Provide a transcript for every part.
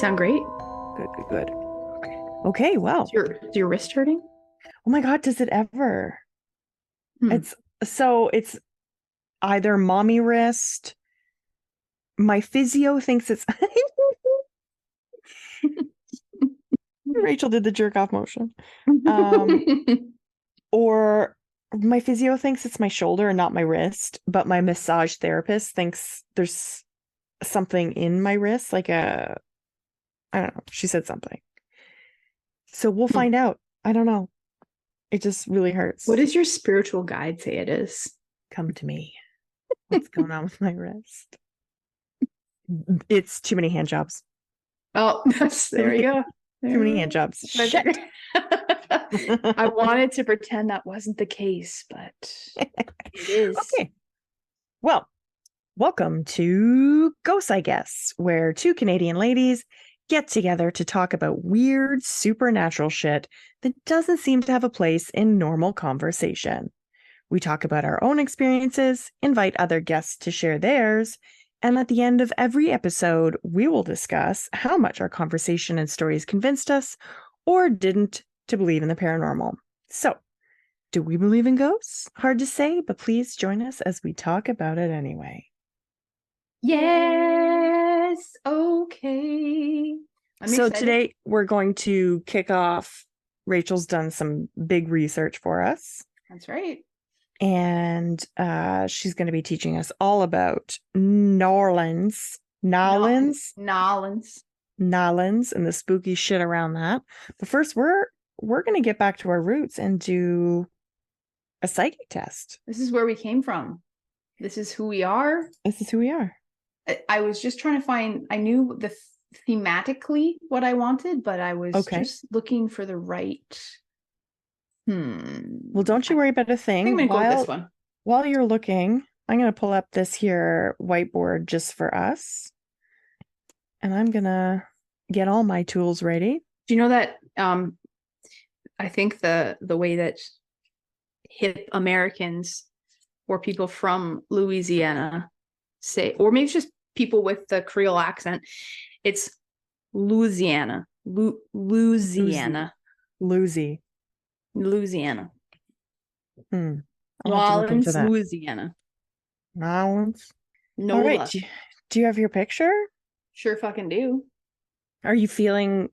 sound great. Good, good, good. Okay, well. Is your wrist hurting? Oh my God, does it ever? Hmm. It's either mommy wrist. My physio thinks it's Rachel did the jerk off motion. Or my physio thinks it's my shoulder and not my wrist, but my massage therapist thinks there's something in my wrist, like I don't know. She said something. So we'll find out. I don't know. It just really hurts. What does your spiritual guide say it is? Come to me. What's going on with my wrist? It's too many hand jobs. Oh, there you go. Too many hand jobs. Shit. I wanted to pretend that wasn't the case, but it is. Okay. Well, welcome to Ghosts, I Guess, where two Canadian ladies get together to talk about weird supernatural shit that doesn't seem to have a place in normal conversation. We talk about our own experiences, invite other guests to share theirs, and at the end of every episode, we will discuss how much our conversation and stories convinced us or didn't to believe in the paranormal. So, do we believe in ghosts? Hard to say, but please join us as we talk about it anyway. Yes. Okay. So today we're going to kick off. Rachel's done some big research for us. That's right. And she's going to be teaching us all about Nolans, and the spooky shit around that. But first, we're going to get back to our roots and do a psychic test. This is where we came from. This is who we are. I was just trying to find. I knew thematically what I wanted, but I was just looking for the right. Well, don't you worry about a thing. I think I'm gonna go with this one. While you're looking, I'm going to pull up this here whiteboard just for us. And I'm going to get all my tools ready. Do you know that I think the way that hip Americans or people from Louisiana say, or maybe it's just people with the Creole accent, it's Louisiana. Louisiana. Nolans, Louisiana. Nolans. Nola. All right. Do you have your picture? Sure fucking do. Are you feeling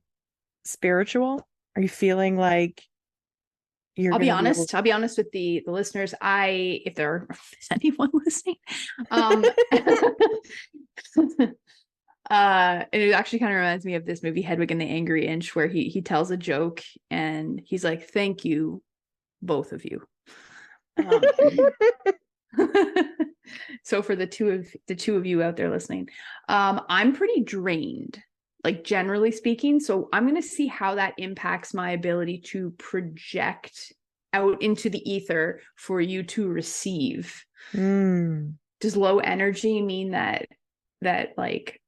spiritual? Are you feeling like you're I'll be honest with the listeners. If there is anyone listening, it actually kind of reminds me of this movie Hedwig and the Angry Inch, where he tells a joke and he's like, "Thank you, both of you." So for the two of you out there listening, I'm pretty drained, like generally speaking. So I'm going to see how that impacts my ability to project out into the ether for you to receive. Does low energy mean that like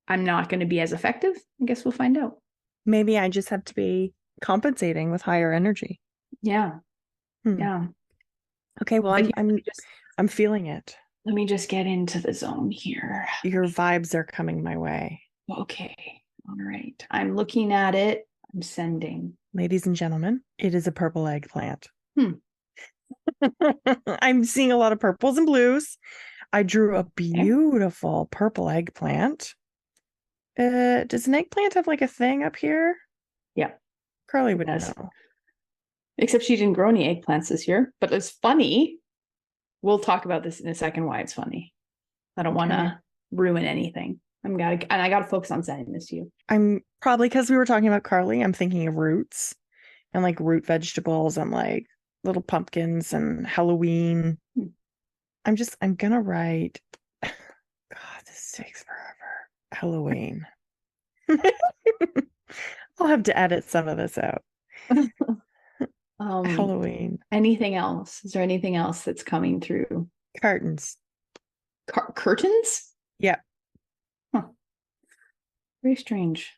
I'm not going to be as effective? I guess we'll find out. Maybe I just have to be compensating with higher energy. Yeah. Yeah. Okay, well, I'm feeling it. Let me just get into the zone here. Your vibes are coming my way. Okay. All right. I'm looking at it. I'm sending. Ladies and gentlemen, it is a purple eggplant. I'm seeing a lot of purples and blues. I drew a beautiful purple eggplant. Does an eggplant have like a thing up here? Yeah. Carly would know. Except she didn't grow any eggplants this year, but it's funny. We'll talk about this in a second, why it's funny. I don't want to ruin anything. I got to focus on sending this to you. I'm probably, because we were talking about Carly, I'm thinking of roots and like root vegetables and like little pumpkins and Halloween. I'm going to write, God, this takes forever. Halloween. I'll have to edit some of this out. Halloween. Anything else? Is there anything else that's coming through? Curtains. Curtains? Yeah. Huh. Very strange.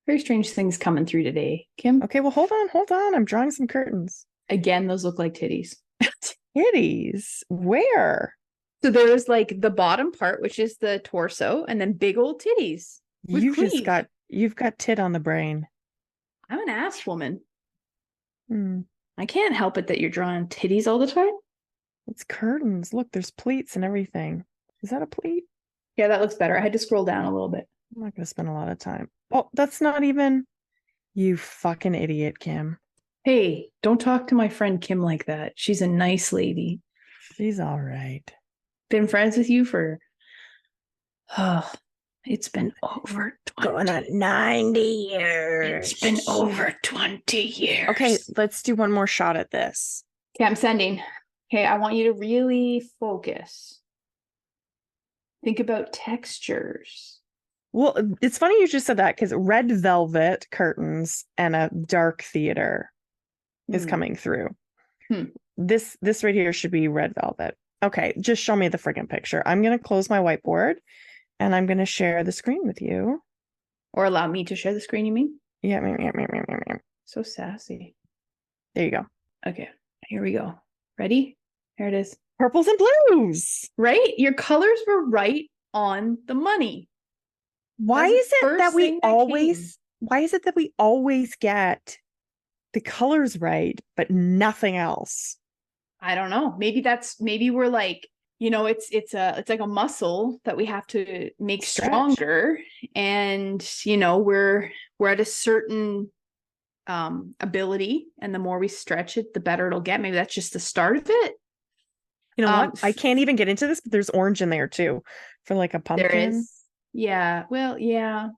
Very strange things coming through today, Kim. Okay, well, hold on. I'm drawing some curtains. Again, those look like titties. Titties? Where? So there's like the bottom part, which is the torso, and then big old titties. You You've got tit on the brain. I'm an ass woman. Hmm. I can't help it that you're drawing titties all the time. It's curtains. Look, there's pleats and everything. Is that a pleat? Yeah, that looks better. I had to scroll down a little bit. I'm not going to spend a lot of time. Oh, that's not even. You fucking idiot, Kim. Hey, don't talk to my friend Kim like that. She's a nice lady. She's all right. Been friends with you for, oh, it's been over 20. Going on 90 years. It's been over 20 years. Okay, let's do one more shot at this. Okay, I'm sending. Okay, I want you to really focus. Think about textures. Well, it's funny you just said that because red velvet curtains and a dark theater is coming through. This right here should be red velvet. Okay, just show me the friggin' picture. I'm going to close my whiteboard and I'm going to share the screen with you. Or allow me to share the screen, you mean? Yeah. So sassy. There you go. Okay, here we go. Ready? There it is. Purples and blues. Right? Your colors were right on the money. Why is it that we always get the colors right, but nothing else? I don't know. Maybe we're like, it's like a muscle that we have to make stronger. And, we're at a certain ability, and the more we stretch it, the better it'll get. Maybe that's just the start of it. You know what? I can't even get into this, but there's orange in there too for like a pumpkin. There is. Yeah. Well, yeah.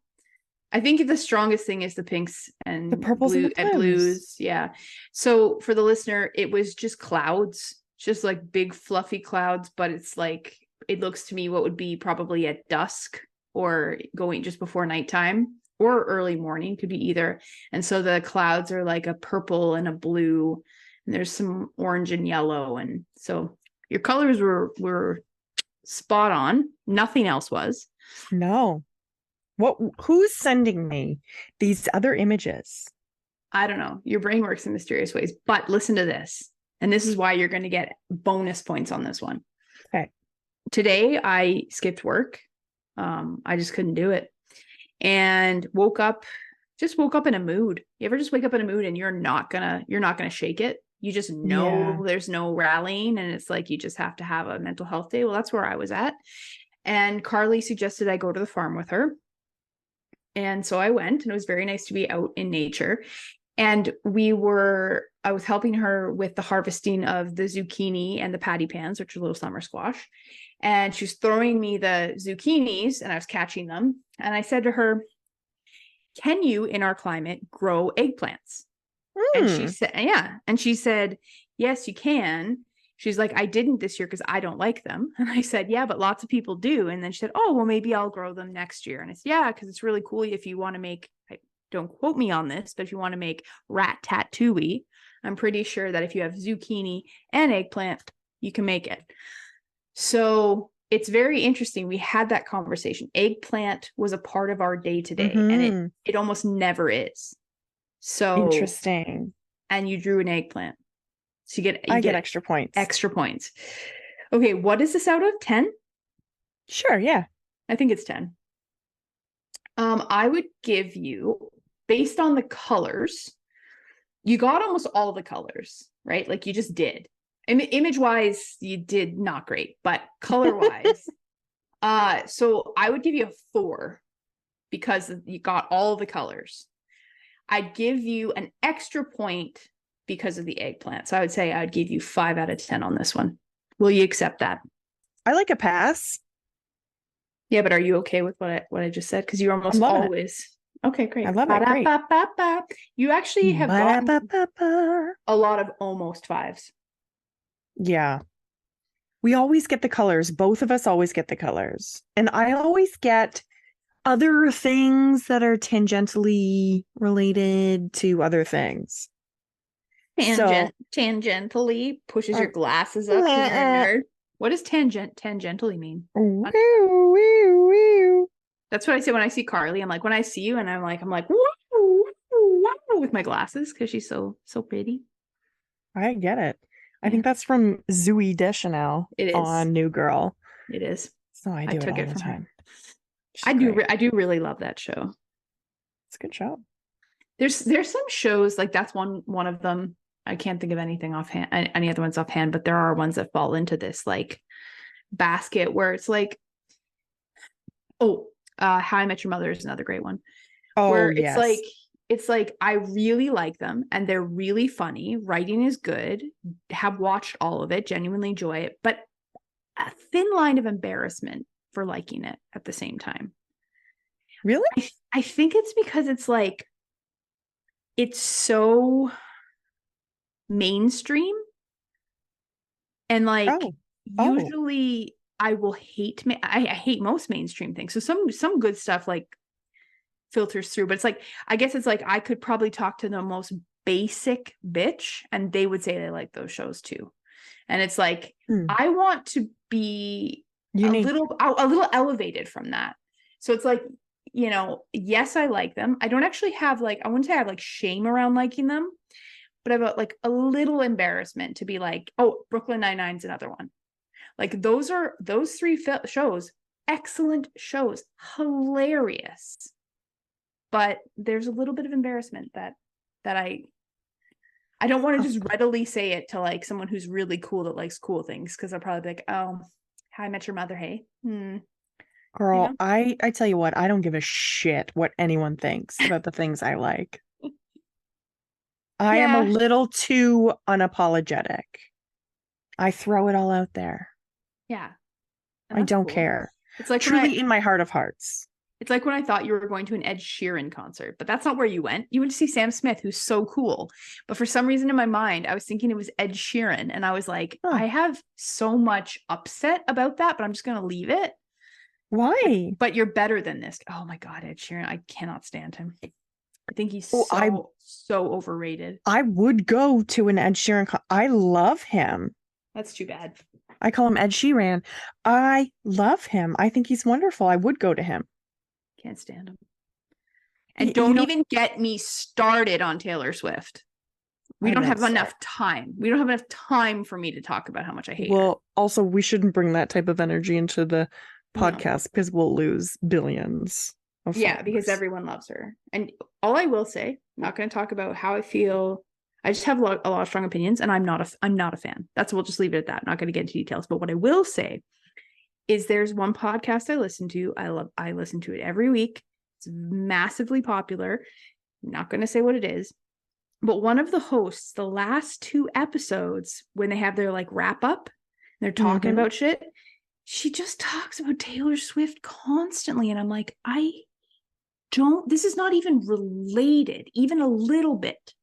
I think the strongest thing is the pinks and the purples and the blues. Yeah. So for the listener, it was just clouds, just like big fluffy clouds, but it's like, it looks to me what would be probably at dusk or going just before nighttime or early morning, could be either. And so the clouds are like a purple and a blue, and there's some orange and yellow. And so your colors were spot on. Nothing else was. No. Who's sending me these other images? I don't know. Your brain works in mysterious ways, but listen to this. And this is why you're going to get bonus points on this one. Okay. Today I skipped work. I just couldn't do it. And woke up in a mood. You ever just wake up in a mood and you're not gonna shake it? You just know there's no rallying, and it's like you just have to have a mental health day. Well, that's where I was at. And Carly suggested I go to the farm with her. And so I went, and it was very nice to be out in nature. And I was helping her with the harvesting of the zucchini and the patty pans, which are little summer squash. And she was throwing me the zucchinis and I was catching them. And I said to her, can you, in our climate, grow eggplants? And she said, yeah. And she said, yes, you can. She's like, I didn't this year because I don't like them. And I said, yeah, but lots of people do. And then she said, oh, well, maybe I'll grow them next year. And I said, yeah, because it's really cool if you want to make, don't quote me on this, but if you want to make rat tattooey, I'm pretty sure that if you have zucchini and eggplant, you can make it. So it's very interesting. We had that conversation. Eggplant was a part of our day today, and it almost never is. So interesting. And you drew an eggplant. So I get extra points. Extra points. Okay, what is this out of 10? Sure, yeah. I think it's 10. I would give you, based on the colors, you got almost all the colors, right? Like you just did. Image-wise, you did not great, but color-wise, so I would give you a 4 because you got all the colors. I'd give you an extra point because of the eggplant. So I would say I'd give you 5 out of 10 on this one. Will you accept that? I like a pass. Yeah, but are you okay with what I just said? Because you're almost always okay. Great. I love it. Great. You actually have gotten a lot of almost 5s. Yeah. We always get the colors. Both of us always get the colors. And I always get other things that are tangentially related to other things. Tangentially pushes your glasses up. What does tangentially mean? That's what I say when I see Carly. I'm like, when I see you, and I'm like, woo, with my glasses because she's so pretty. I get it. I think that's from Zooey Deschanel on New Girl. It is. So I do it all the time. I do really love that show. It's a good show. There's some shows like that's one of them. I can't think of anything offhand, any other ones offhand, but there are ones that fall into this like basket where it's like, How I Met Your Mother is another great one. Oh, Where yes. it's like I really like them and they're really funny. Writing is good. Have watched all of it, genuinely enjoy it, but a thin line of embarrassment for liking it at the same time. Really? I think it's because it's like it's so mainstream and like Oh. usually I will hate I hate most mainstream things. So some good stuff like filters through, but it's like I guess it's like I could probably talk to the most basic bitch and they would say they like those shows too. And it's like I want to be Unique. a little elevated from that. So it's like, you know, yes, I like them. I don't actually have like, I wouldn't say I have like shame around liking them, but I've got like a little embarrassment to be like, oh, Brooklyn Nine-Nine's another one. Like those three shows, excellent shows, hilarious. But there's a little bit of embarrassment that I don't want to just readily say it to like someone who's really cool that likes cool things because I'll probably be like, oh, How I Met Your Mother, hey. Girl, You know? I tell you what, I don't give a shit what anyone thinks about the things I like. I am a Yeah. little too unapologetic. I throw it all out there. Yeah. I don't cool. care. It's like truly in my heart of hearts. It's like when I thought you were going to an Ed Sheeran concert, but that's not where you went. You went to see Sam Smith, who's so cool. But for some reason in my mind, I was thinking it was Ed Sheeran. And I was like, I have so much upset about that, but I'm just going to leave it. Why? But you're better than this. Oh my God, Ed Sheeran. I cannot stand him. I think he's so overrated. I would go to an Ed Sheeran. I love him. That's too bad. I call him Ed Sheeran. I love him. I think he's wonderful. I would go to him. Can't stand him. And don't even get me started on Taylor Swift. We don't have enough time. We don't have enough time for me to talk about how much I hate her. Well, also, we shouldn't bring that type of energy into the podcast because we'll lose billions of followers. Because everyone loves her. And all I will say, I'm not going to talk about how I feel. I just have a lot of strong opinions, and I'm not a fan. We'll just leave it at that. I'm not going to get into details. But what I will say is there's one podcast I listen to. I listen to it every week. It's massively popular. I'm not going to say what it is. But one of the hosts, the last 2 episodes, when they have their like wrap up, they're talking about shit, she just talks about Taylor Swift constantly. And I'm like, this is not even related, even a little bit.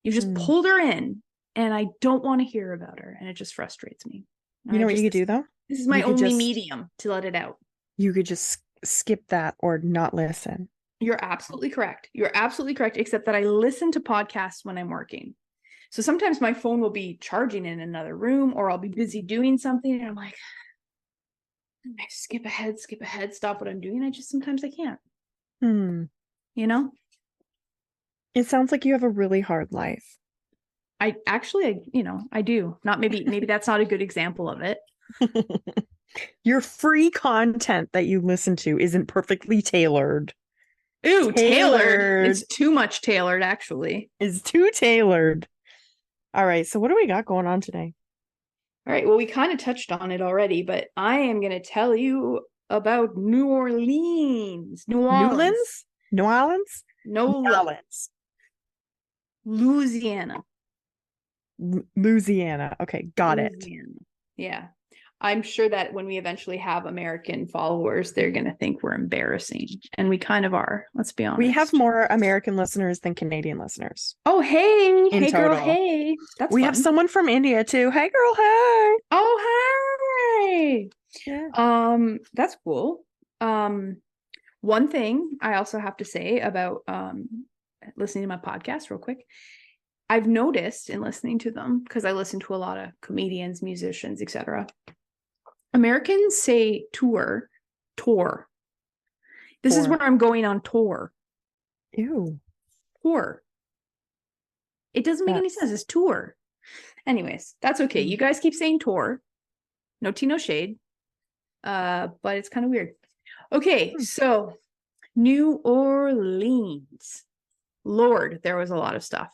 You just pulled her in and I don't want to hear about her. And it just frustrates me. You know what you could do though? This is my only medium to let it out. You could just skip that or not listen. You're absolutely correct. Except that I listen to podcasts when I'm working. So sometimes my phone will be charging in another room or I'll be busy doing something. And I'm like, I skip ahead, stop what I'm doing. Sometimes I can't. You know? It sounds like you have a really hard life. I do. Not maybe that's not a good example of it. Your free content that you listen to isn't perfectly tailored. Ooh, tailored. It's too much tailored, actually. It's too tailored. All right. So what do we got going on today? All right. Well, we kind of touched on it already, but I am going to tell you about New Orleans. Louisiana. Okay. Got it. Yeah. I'm sure that when we eventually have American followers, they're going to think we're embarrassing. And we kind of are. Let's be honest. We have more American listeners than Canadian listeners. Oh, hey. Hey, girl. Hey. We have someone from India too. Hey, girl. Hey. Oh, hey. Yeah. That's cool. One thing I also have to say about listening to my podcast real quick. I've noticed in listening to them, because I listen to a lot of comedians, musicians, etc. Americans say tour. This is where I'm going on tour. Ew. Tour. It doesn't make any sense. It's tour. Anyways, that's okay. You guys keep saying tour. No tea, no shade. But it's kind of weird. Okay, so New Orleans. Lord, there was a lot of stuff.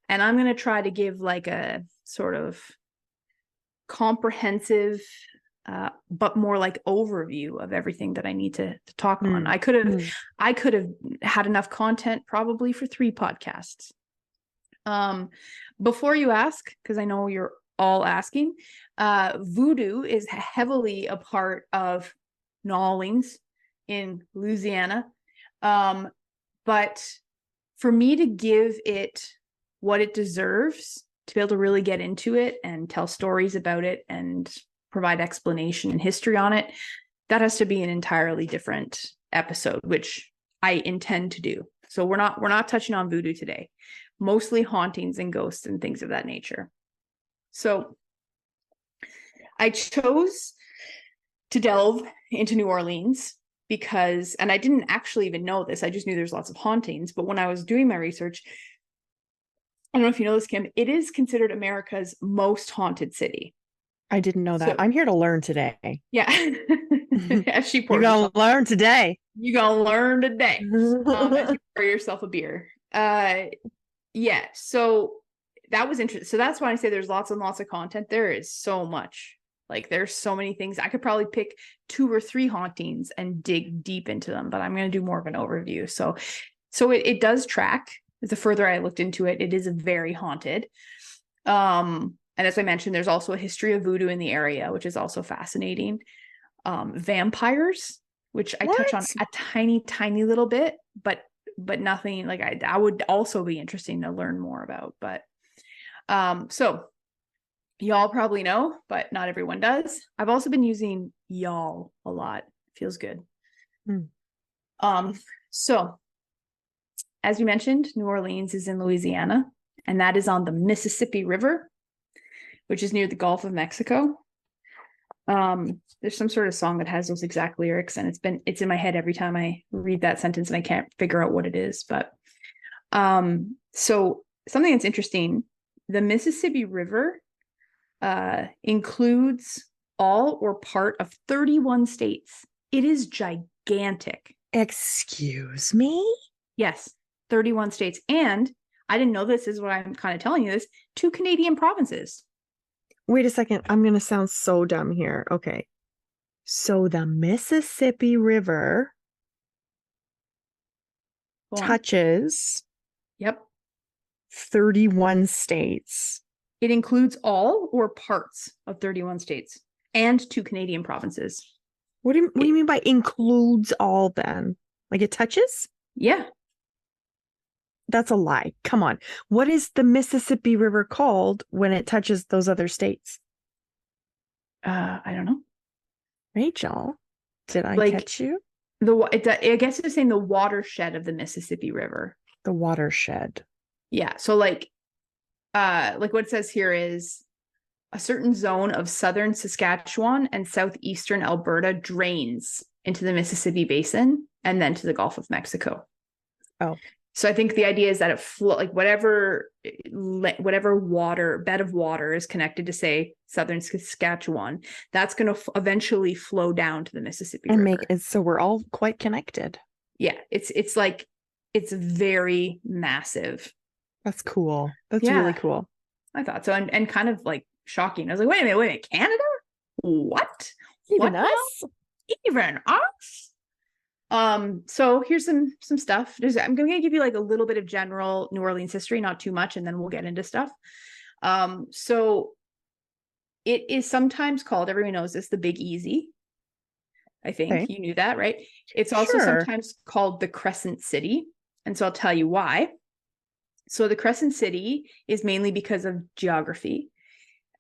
And I'm going to try to give like a sort of comprehensive, but more like overview of everything that I need to talk on. I could have had enough content probably for 3 podcasts. Before you ask, because I know you're all asking, voodoo is heavily a part of New Orleans in Louisiana. But for me to give it what it deserves, to be able to really get into it and tell stories about it and provide explanation and history on it, that has to be an entirely different episode, which I intend to do. So we're not touching on voodoo today, mostly hauntings and ghosts and things of that nature. So I chose to delve into New Orleans because, and I didn't actually even know this, I just knew there's lots of hauntings, but when I was doing my research, I don't know if you know this, Kim, it is considered America's most haunted city. I didn't know that. So, I'm here to learn today. Yeah. As she pours You're going to learn today. You're going to learn today. As you pour yourself a beer. Yeah. So that was interesting. So that's why I say there's lots and lots of content. There is so much. Like there's so many things. I could probably pick 2 or 3 hauntings and dig deep into them, but I'm going to do more of an overview. So it does track. The further I looked into it, it is very haunted. And as I mentioned, there's also a history of voodoo in the area, which is also fascinating. Vampires, which I touch on a tiny, tiny little bit, but nothing like I would also be interesting to learn more about. But so y'all probably know, but not everyone does. I've also been using y'all a lot. It feels good. So as we mentioned, New Orleans is in Louisiana, and that is on the Mississippi River, which is near the Gulf of Mexico. There's some sort of song that has those exact lyrics, and it's in my head every time I read that sentence and I can't figure out what it is. But so something that's interesting, the Mississippi River includes all or part of 31 states. It is gigantic. Excuse me? Yes, 31 states. And I didn't know this, is what I'm kind of telling you this, 2 Canadian provinces. Wait a second. I'm going to sound so dumb here. Okay. So the Mississippi River touches 31 states. It includes all or parts of 31 states and 2 Canadian provinces. What do you mean by includes all then? Like it touches? Yeah. That's a lie. Come on. What is the Mississippi River called when it touches those other states? I don't know. Rachel, did I catch you? I guess it's saying the watershed of the Mississippi River. The watershed. Yeah. So like what it says here is a certain zone of southern Saskatchewan and southeastern Alberta drains into the Mississippi Basin and then to the Gulf of Mexico. Oh. So I think the idea is that it like whatever bed of water is connected to, say, southern Saskatchewan, that's going to eventually flow down to the Mississippi River. Make it so we're all quite connected. Yeah, it's like it's very massive. That's cool. That's really cool. I thought so, and kind of like shocking. I was like, wait a minute, Canada? What? Even us? Even us? So here's some stuff. I'm going to give you like a little bit of general New Orleans history, not too much, and then we'll get into stuff. So it is sometimes called, everyone knows this, the Big Easy. I think you knew that, right? It's also sometimes called the Crescent City. And so I'll tell you why. So the Crescent City is mainly because of geography.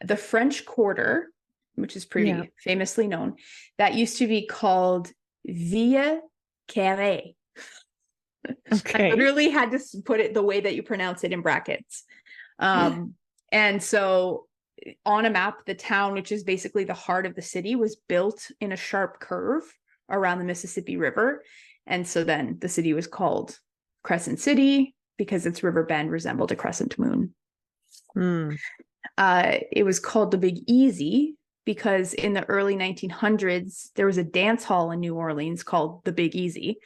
The French Quarter, which is pretty famously known, that used to be called Via Carré. Okay. I literally had to put it the way that you pronounce it in brackets. And so on a map, the town, which is basically the heart of the city, was built in a sharp curve around the Mississippi River. And so then the city was called Crescent City because its river bend resembled a crescent moon. It was called the Big Easy because in the early 1900s, there was a dance hall in New Orleans called the Big Easy.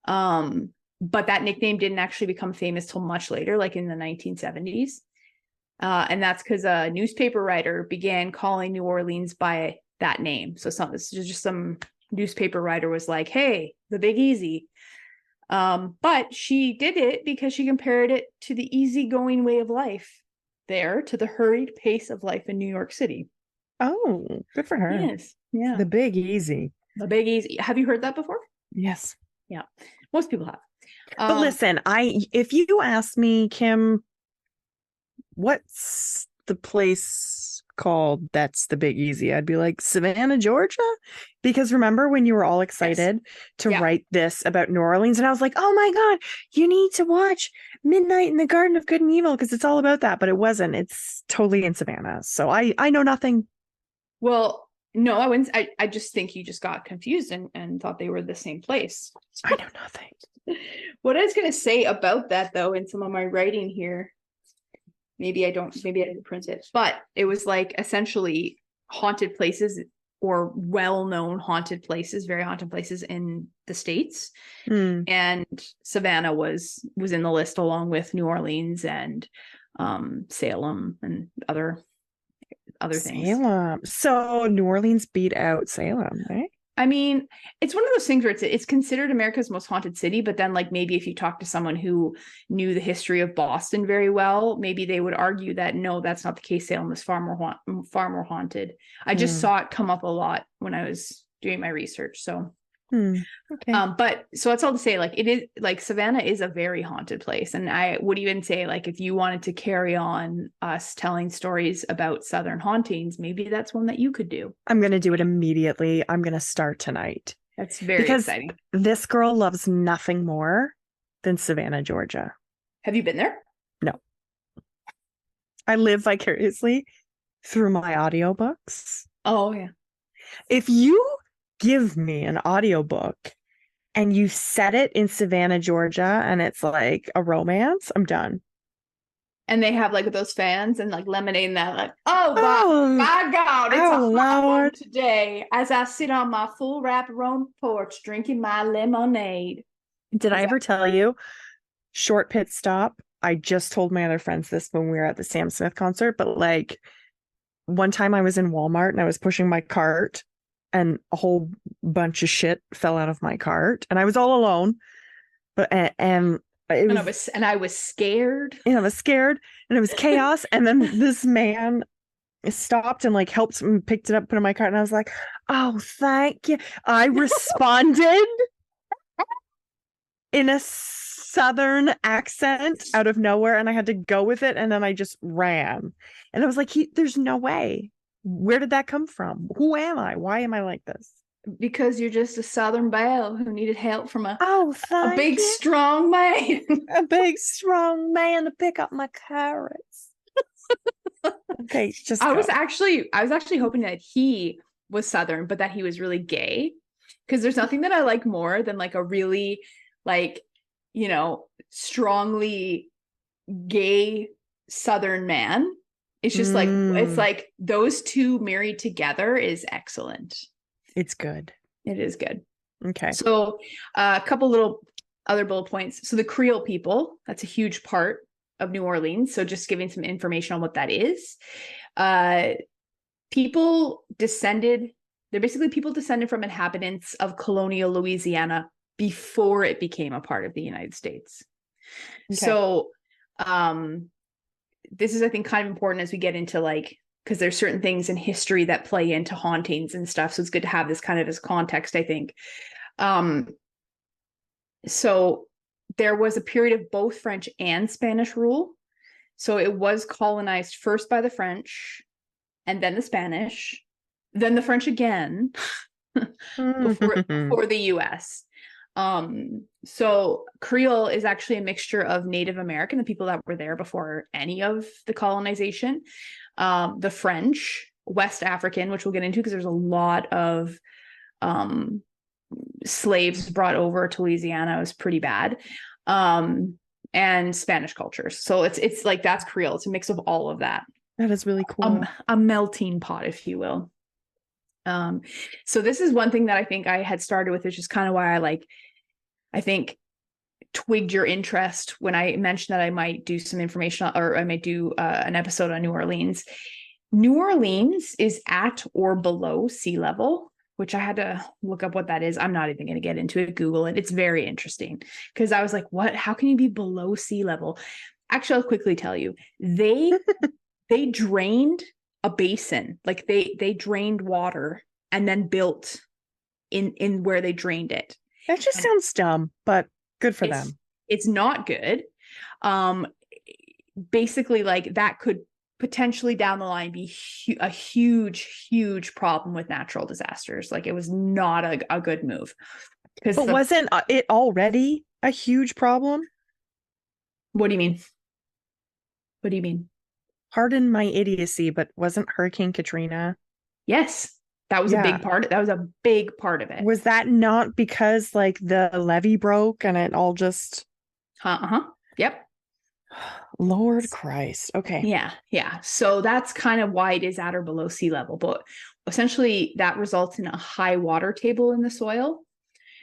But that nickname didn't actually become famous till much later, like in the 1970s. And that's because a newspaper writer began calling New Orleans by that name. So this is just some newspaper writer was like, hey, the Big Easy. But she did it because she compared it to the easygoing way of life there, to the hurried pace of life in New York City. Oh, good for her. Yes. Yeah. The Big Easy. The Big Easy. Have you heard that before? Yes. Yeah. Most people have. But listen, if you asked me, Kim, what's the place called that's the Big Easy, I'd be like, Savannah, Georgia. Because remember when you were all excited to write this about New Orleans, and I was like, oh my God, you need to watch Midnight in the Garden of Good and Evil because it's all about that. But it wasn't. It's totally in Savannah. So I know nothing. Well, no, I wouldn't. I just think you just got confused and thought they were the same place. I know nothing. What I was going to say about that, though, in some of my writing here, maybe I didn't print it, but it was like essentially haunted places or well-known haunted places, very haunted places in the States. And Savannah was in the list along with New Orleans and Salem and other things. Salem. So New Orleans beat out Salem, right? I mean, it's one of those things where it's considered America's most haunted city, but then like maybe if you talk to someone who knew the history of Boston very well, maybe they would argue that no, that's not the case. Salem is far more haunted. I just saw it come up a lot when I was doing my research. So okay. But so that's all to say, like, it is like Savannah is a very haunted place. And I would even say, like, if you wanted to carry on us telling stories about Southern hauntings, maybe that's one that you could do. I'm going to do it immediately. I'm going to start tonight. That's very exciting. This girl loves nothing more than Savannah, Georgia. Have you been there? No. I live vicariously through my audiobooks. Oh, yeah. If you give me an audiobook and you set it in Savannah, Georgia, and it's like a romance, I'm done. And they have like those fans and like lemonade and that, like, my God, it's a hot one today as I sit on my full wraparound porch drinking my lemonade. Did I ever tell you? Short pit stop. I just told my other friends this when we were at the Sam Smith concert, but like one time I was in Walmart and I was pushing my cart and a whole bunch of shit fell out of my cart and I was all alone. But I was scared. I was scared and it was chaos. And then this man stopped and like helped me, picked it up, put it in my cart, and I was like, oh, thank you. I responded in a Southern accent out of nowhere, and I had to go with it, and then I just ran. And I was like, there's no way. Where did that come from? Who am I? Why am I like this? Because you're just a Southern belle who needed help from a big, strong man. A big, strong man to pick up my carrots. Okay, just I was actually hoping that he was Southern, but that he was really gay. Because there's nothing that I like more than like a really like, you know, strongly gay Southern man. It's just like, it's like those two married together is excellent. It's good. It is good. Okay. So a couple little other bullet points. So the Creole people, that's a huge part of New Orleans. So just giving some information on what that is. They're basically people descended from inhabitants of colonial Louisiana before it became a part of the United States. Okay. So this is, I think, kind of important as we get into like, because there's certain things in history that play into hauntings and stuff. So it's good to have this kind of as context, I think. So there was a period of both French and Spanish rule. So it was colonized first by the French and then the Spanish, then the French again before the US. So Creole is actually a mixture of Native American, the people that were there before any of the colonization, the French, West African, which we'll get into because there's a lot of slaves brought over to Louisiana. It was pretty bad. And Spanish cultures. So it's like, that's Creole. It's a mix of all of that. That is really cool. A melting pot, if you will. So this is one thing that I think I had started with, which is kind of why I I think, twigged your interest when I mentioned that I might do some information, or I might do an episode on New Orleans. New Orleans is at or below sea level, which I had to look up what that is. I'm not even going to get into it. Google it. It's very interesting because I was like, what? How can you be below sea level? Actually, I'll quickly tell you. They drained a basin, like they drained water and then built in where they drained it. That just sounds dumb, but good for them. It's not good. Basically, like that could potentially down the line be a huge problem with natural disasters. Like it was not a good move. But wasn't it already a huge problem? What do you mean? What do you mean? Pardon my idiocy, but wasn't Hurricane Katrina? Yes. That was a big part. That was a big part of it. Was that not because like the levee broke and it all just... Yep. Lord Christ. Okay. Yeah. So that's kind of why it is at or below sea level. But essentially that results in a high water table in the soil.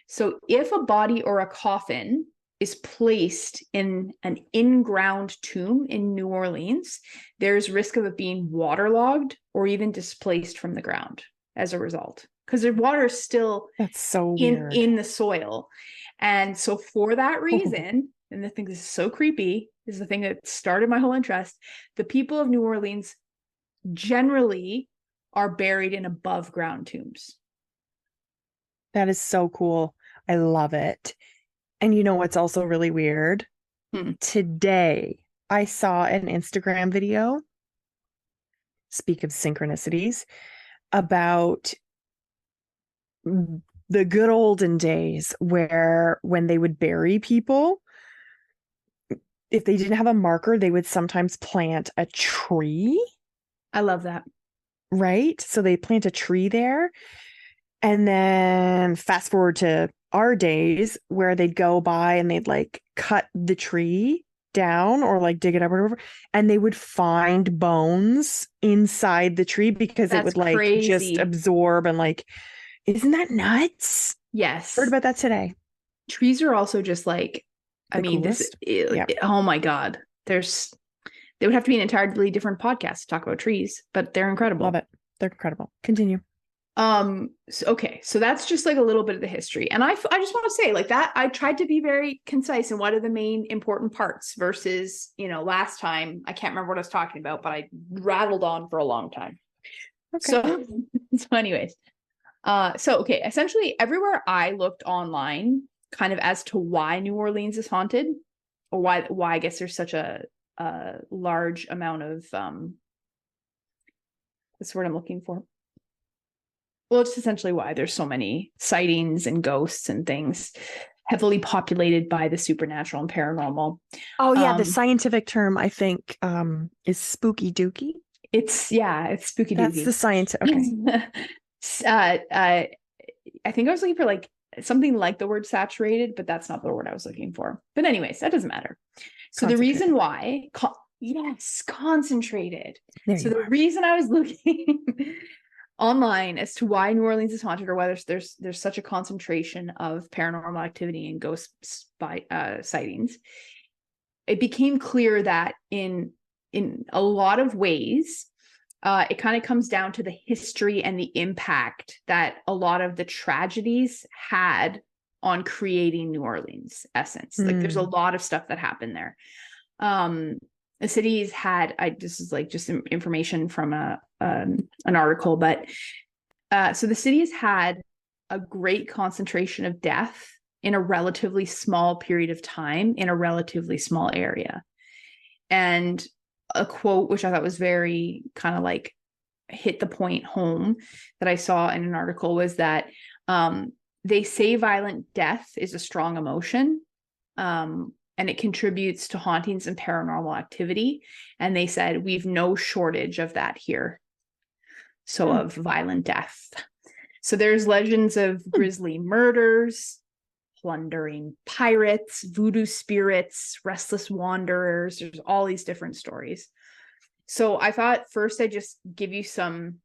So if a body or a coffin is placed in an in-ground tomb in New Orleans, there's risk of it being waterlogged or even displaced from the ground as a result, because the water is still in the soil. And so for that reason, and I think this is so creepy, this is the thing that started my whole interest, the people of New Orleans generally are buried in above ground tombs. That is so cool. I love it. And you know what's also really weird? Today, I saw an Instagram video, speak of synchronicities, about the good olden days where when they would bury people, if they didn't have a marker, they would sometimes plant a tree. I love that. Right? So they plant a tree there. And then fast forward to our days where they'd go by and they'd like cut the tree down or like dig it up or whatever, and they would find bones inside the tree because it would like just absorb and like, isn't that nuts? Yes. Heard about that today. Trees are also just like, I mean, oh my God. They would have to be an entirely different podcast to talk about trees, but they're incredible. Love it. They're incredible. Continue. So that's just like a little bit of the history. And I just want to say like that, I tried to be very concise in what are the main important parts versus, last time, I can't remember what I was talking about, but I rattled on for a long time. Okay. So anyways, okay. Essentially everywhere I looked online kind of as to why New Orleans is haunted, or why I guess there's such a large amount of, that's the word I'm looking for. Well, it's essentially why there's so many sightings and ghosts and things, heavily populated by the supernatural and paranormal. Oh yeah, the scientific term I think is spooky dooky. It's spooky dooky. That's the science. Okay. I think I was looking for like something like the word saturated, but that's not the word I was looking for. But anyways, that doesn't matter. So the reason why, concentrated. So the reason I was looking online as to why New Orleans is haunted, or whether there's such a concentration of paranormal activity and ghost sightings, it became clear that in a lot of ways, it kind of comes down to the history and the impact that a lot of the tragedies had on creating New Orleans essence. Like there's a lot of stuff that happened there. The cities had, this is like just information from an article, but so the cities had a great concentration of death in a relatively small period of time in a relatively small area. And a quote, which I thought was very kind of like hit the point home, that I saw in an article, was that they say violent death is a strong emotion. And it contributes to hauntings and paranormal activity. And they said, we've no shortage of that here. So of violent death. So there's legends of grisly murders, plundering pirates, voodoo spirits, restless wanderers. There's all these different stories. So I thought first I'd just give you some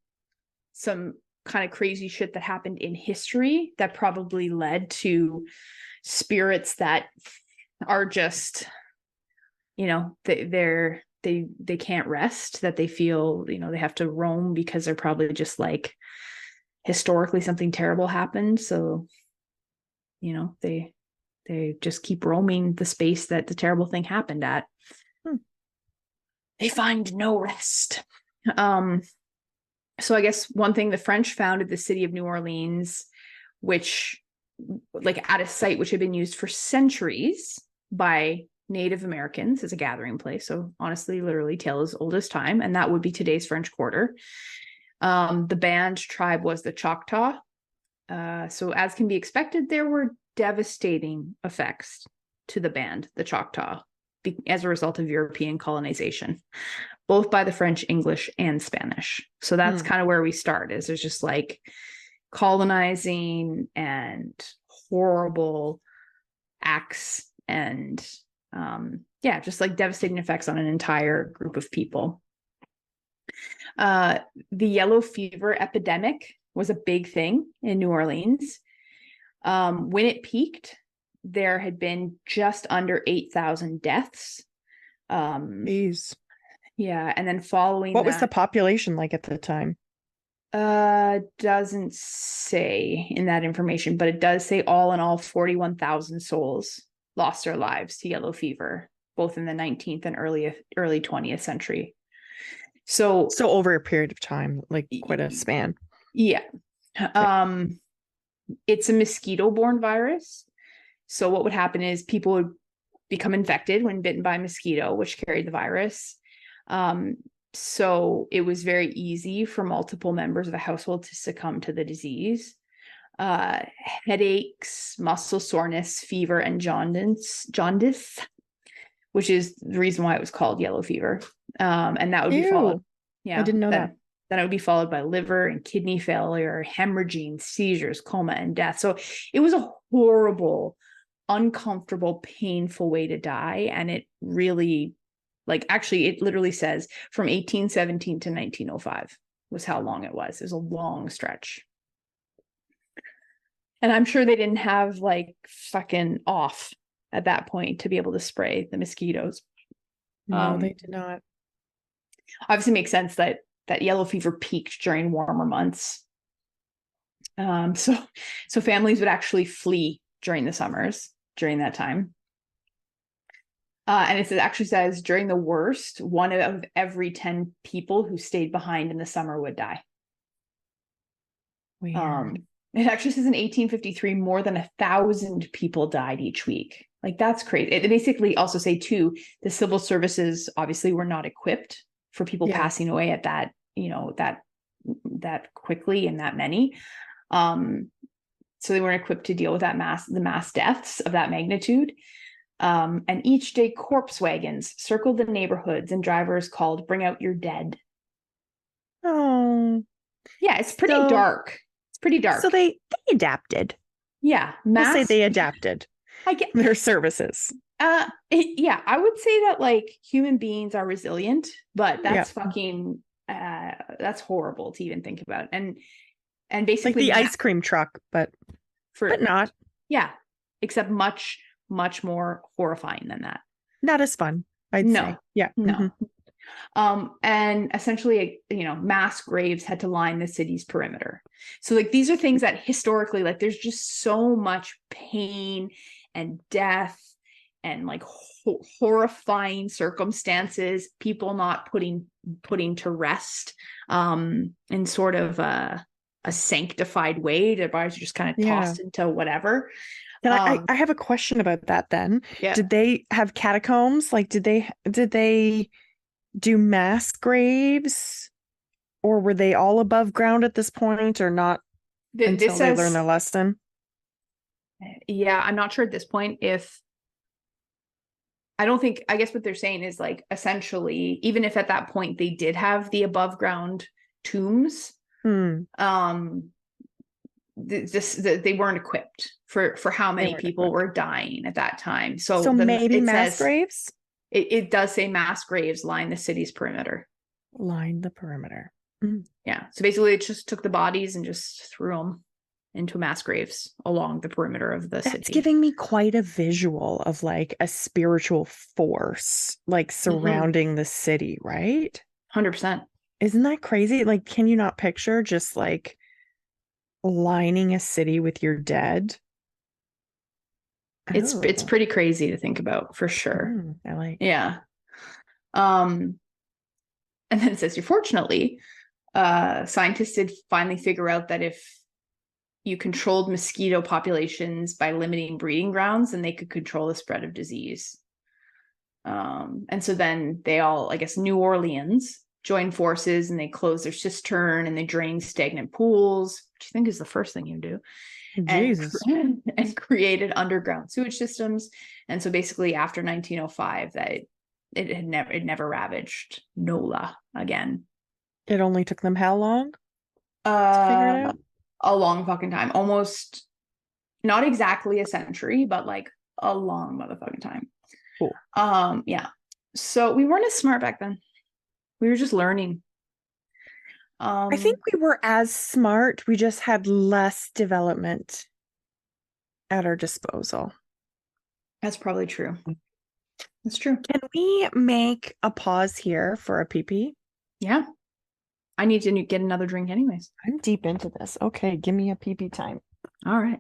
kind of crazy shit that happened in history that probably led to spirits that are just, you know, they can't rest, that they feel, you know, they have to roam because they're probably just like historically something terrible happened. So, you know, they just keep roaming the space that the terrible thing happened at. They find no rest. So I guess one thing, the French founded the city of New Orleans, which, like, at a site which had been used for centuries by Native Americans as a gathering place. So honestly, literally tale as old as time, and that would be today's French Quarter. The banned tribe was the Choctaw. So as can be expected, there were devastating effects to the band, the Choctaw, as a result of European colonization, both by the French, English, and Spanish. So that's kind of where we start, is there's just like colonizing and horrible acts and just like devastating effects on an entire group of people. The yellow fever epidemic was a big thing in New Orleans. When it peaked, there had been just under 8,000 deaths. Jeez. Yeah, and then following what was the population like at the time? Doesn't say in that information, but it does say all in all 41,000 souls lost their lives to yellow fever, both in the 19th and early 20th century. So over a period of time, like quite a span. Yeah. It's a mosquito-borne virus. So what would happen is people would become infected when bitten by a mosquito, which carried the virus. So it was very easy for multiple members of the household to succumb to the disease. Headaches, muscle soreness, fever, and jaundice, which is the reason why it was called yellow fever. And that would be followed. Yeah, I didn't know that. Then it would be followed by liver and kidney failure, hemorrhaging, seizures, coma, and death. So it was a horrible, uncomfortable, painful way to die. And it really, like, actually, it literally says from 1817 to 1905 was how long it was. It was a long stretch. And I'm sure they didn't have like fucking off at that point to be able to spray the mosquitoes. No, they did not. Obviously makes sense that yellow fever peaked during warmer months. So families would actually flee during the summers during that time. And it actually says during the worst, 1 of every 10 people who stayed behind in the summer would die. Weird. It actually says in 1853, more than 1,000 people died each week. Like, that's crazy. It basically also say too, the civil services obviously were not equipped for people passing away at that, you know, that quickly and that many. So they weren't equipped to deal with the mass deaths of that magnitude. And each day corpse wagons circled the neighborhoods and drivers called, "Bring out your dead." Oh. Yeah, it's pretty dark. It's pretty dark. So they adapted. Yeah. We'll say they adapted their services. I would say that like human beings are resilient, but that's fucking that's horrible to even think about. And basically like the ice cream truck, but not. Yeah. Except much, much more horrifying than that. Not as fun, I'd say. Yeah. No. And essentially, you know, mass graves had to line the city's perimeter. So like these are things that historically, like, there's just so much pain and death and like horrifying circumstances, people not putting to rest in sort of a sanctified way. Their bodies are just kind of tossed into whatever. I have a question about that then. Yeah. Did they have catacombs? Like, did they do mass graves, or were they all above ground at this point, or not until they learn their lesson? Yeah, I'm not sure at this point if I guess what they're saying is like, essentially, even if at that point they did have the above ground tombs, they weren't equipped for how many people were dying at that time. So maybe mass graves? It does say mass graves line the city's perimeter. Line the perimeter. Mm. Yeah. So basically, it just took the bodies and just threw them into mass graves along the perimeter of the That's city. giving me quite a visual of like a spiritual force like surrounding the city, right? 100%. Isn't that crazy? Like, can you not picture just like lining a city with your dead? It's Oh, pretty crazy to think about, for sure. I like. Yeah. And then it says, fortunately, scientists did finally figure out that if you controlled mosquito populations by limiting breeding grounds, then they could control the spread of disease. And so then they all, I guess, New Orleans joined forces and they closed their cistern and they drained stagnant pools, which I think is the first thing you do, Jesus. and created underground sewage systems. And so basically after 1905, that it never ravaged NOLA again. It only took them how long to figure it out? A long fucking time. Almost not exactly a century, but like a long motherfucking time. Cool. Yeah. So we weren't as smart back then. We were just learning. I think we were as smart. We just had less development at our disposal. That's probably true. That's true. Can we make a pause here for a pee-pee? Yeah. I need to get another drink anyways. I'm deep into this. Okay, give me a pee-pee time. All right.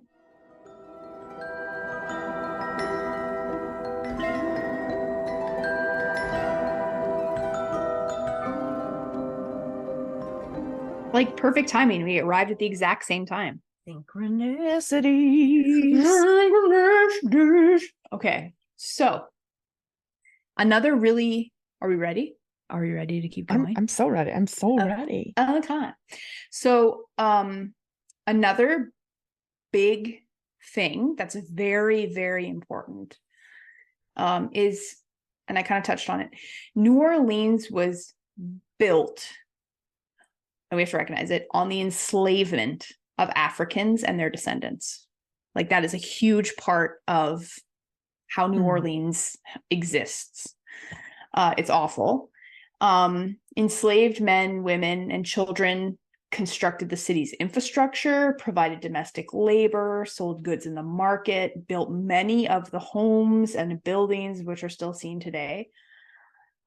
Like perfect timing. We arrived at the exact same time. Synchronicities. Okay. So another really, are we ready? Are you ready to keep going? I'm so ready. I'm so ready. Okay. So another big thing that's very, very important is, and I kind of touched on it, New Orleans was built, and we have to recognize it, on the enslavement of Africans and their descendants. Like that is a huge part of how New Orleans exists. It's awful. Enslaved men, women, and children constructed the city's infrastructure, provided domestic labor, sold goods in the market, built many of the homes and buildings which are still seen today.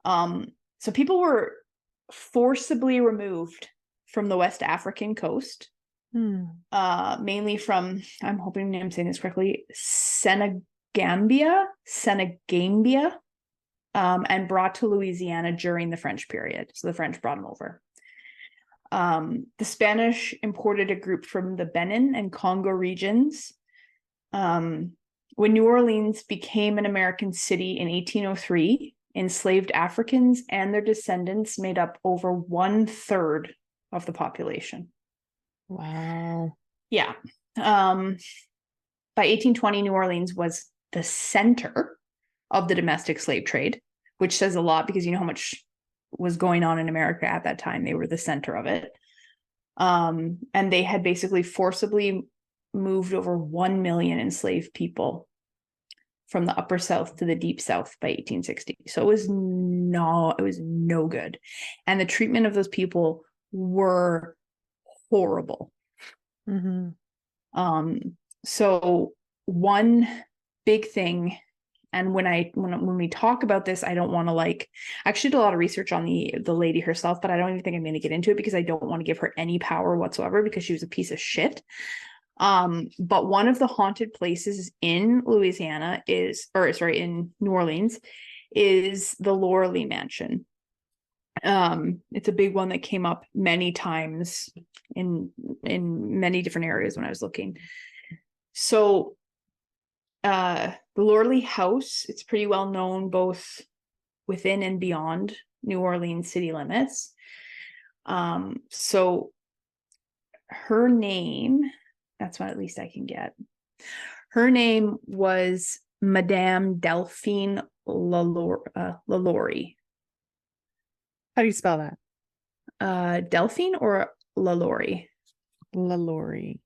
So people were forcibly removed from the West African coast, mainly from, I'm hoping I'm saying this correctly, Senegambia, and brought to Louisiana during the French period. So the French brought them over. The Spanish imported a group from the Benin and Congo regions. When New Orleans became an American city in 1803, enslaved Africans and their descendants made up over 1/3 of the population. Wow. Yeah. By 1820, New Orleans was the center of the domestic slave trade, which says a lot because you know how much was going on in America at that time. They were the center of it. And they had basically forcibly moved over 1 million enslaved people from the upper South to the deep South by 1860. So it was no good. And the treatment of those people were horrible. So one big thing, and when we talk about this, I don't want to I actually did a lot of research on the lady herself, but I don't even think I'm going to get into it because I don't want to give her any power whatsoever because she was a piece of shit. But one of the haunted places in in New Orleans is the Laurilee Mansion. It's a big one that came up many times in many different areas when I was looking. So the Laurilee House, it's pretty well known both within and beyond New Orleans city limits. So her name, that's what at least I can get. Her name was Madame Delphine LaLaurie. How do you spell that? Delphine or LaLaurie? LaLaurie.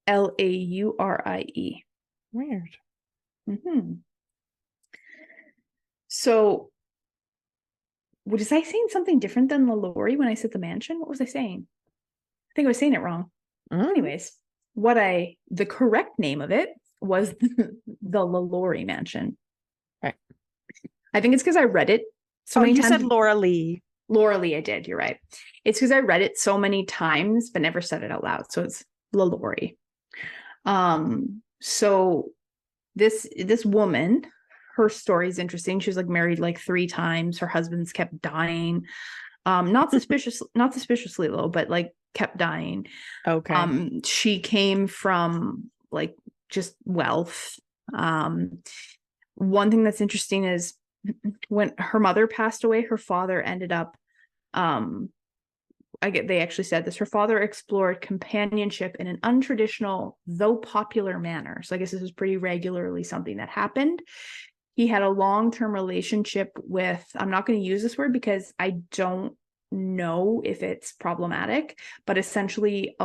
LaLaurie. Weird. So was I saying something different than LaLaurie when I said the mansion? What was I saying? I think I was saying it wrong. Anyways, the correct name of it was the LaLaurie mansion. Right. I think it's because I read it so many times. You said Laura Lee. Laura Lee, I did. You're right. It's because I read it so many times, but never said it out loud. So it's LaLaurie. So this woman, her story is interesting. She was like married like 3 times. Her husbands kept dying. Not suspiciously low, but like kept dying. Okay. She came from like just wealth. One thing that's interesting is when her mother passed away, her father ended up, they actually said this, her father explored companionship in an untraditional, though popular manner. So I guess this was pretty regularly something that happened. He had a long-term relationship with, I'm not going to use this word because I don't know if it's problematic, but essentially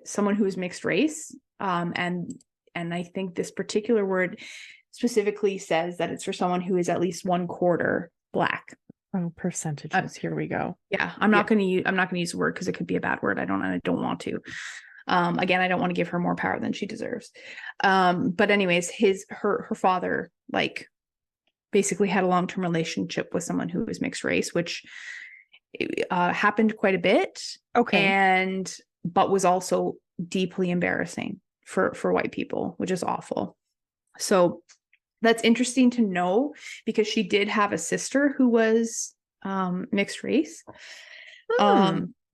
someone who is mixed race. And I think this particular word specifically says that it's for someone who is at least 1/4 Black. Oh, percentages. Here we go. Yeah, I'm not going to use the word because it could be a bad word. I don't want to. Again, I don't want to give her more power than she deserves. But anyways, her father like basically had a long-term relationship with someone who was mixed race, which happened quite a bit. Okay. But was also deeply embarrassing for white people, which is awful. So that's interesting to know because she did have a sister who was mixed race.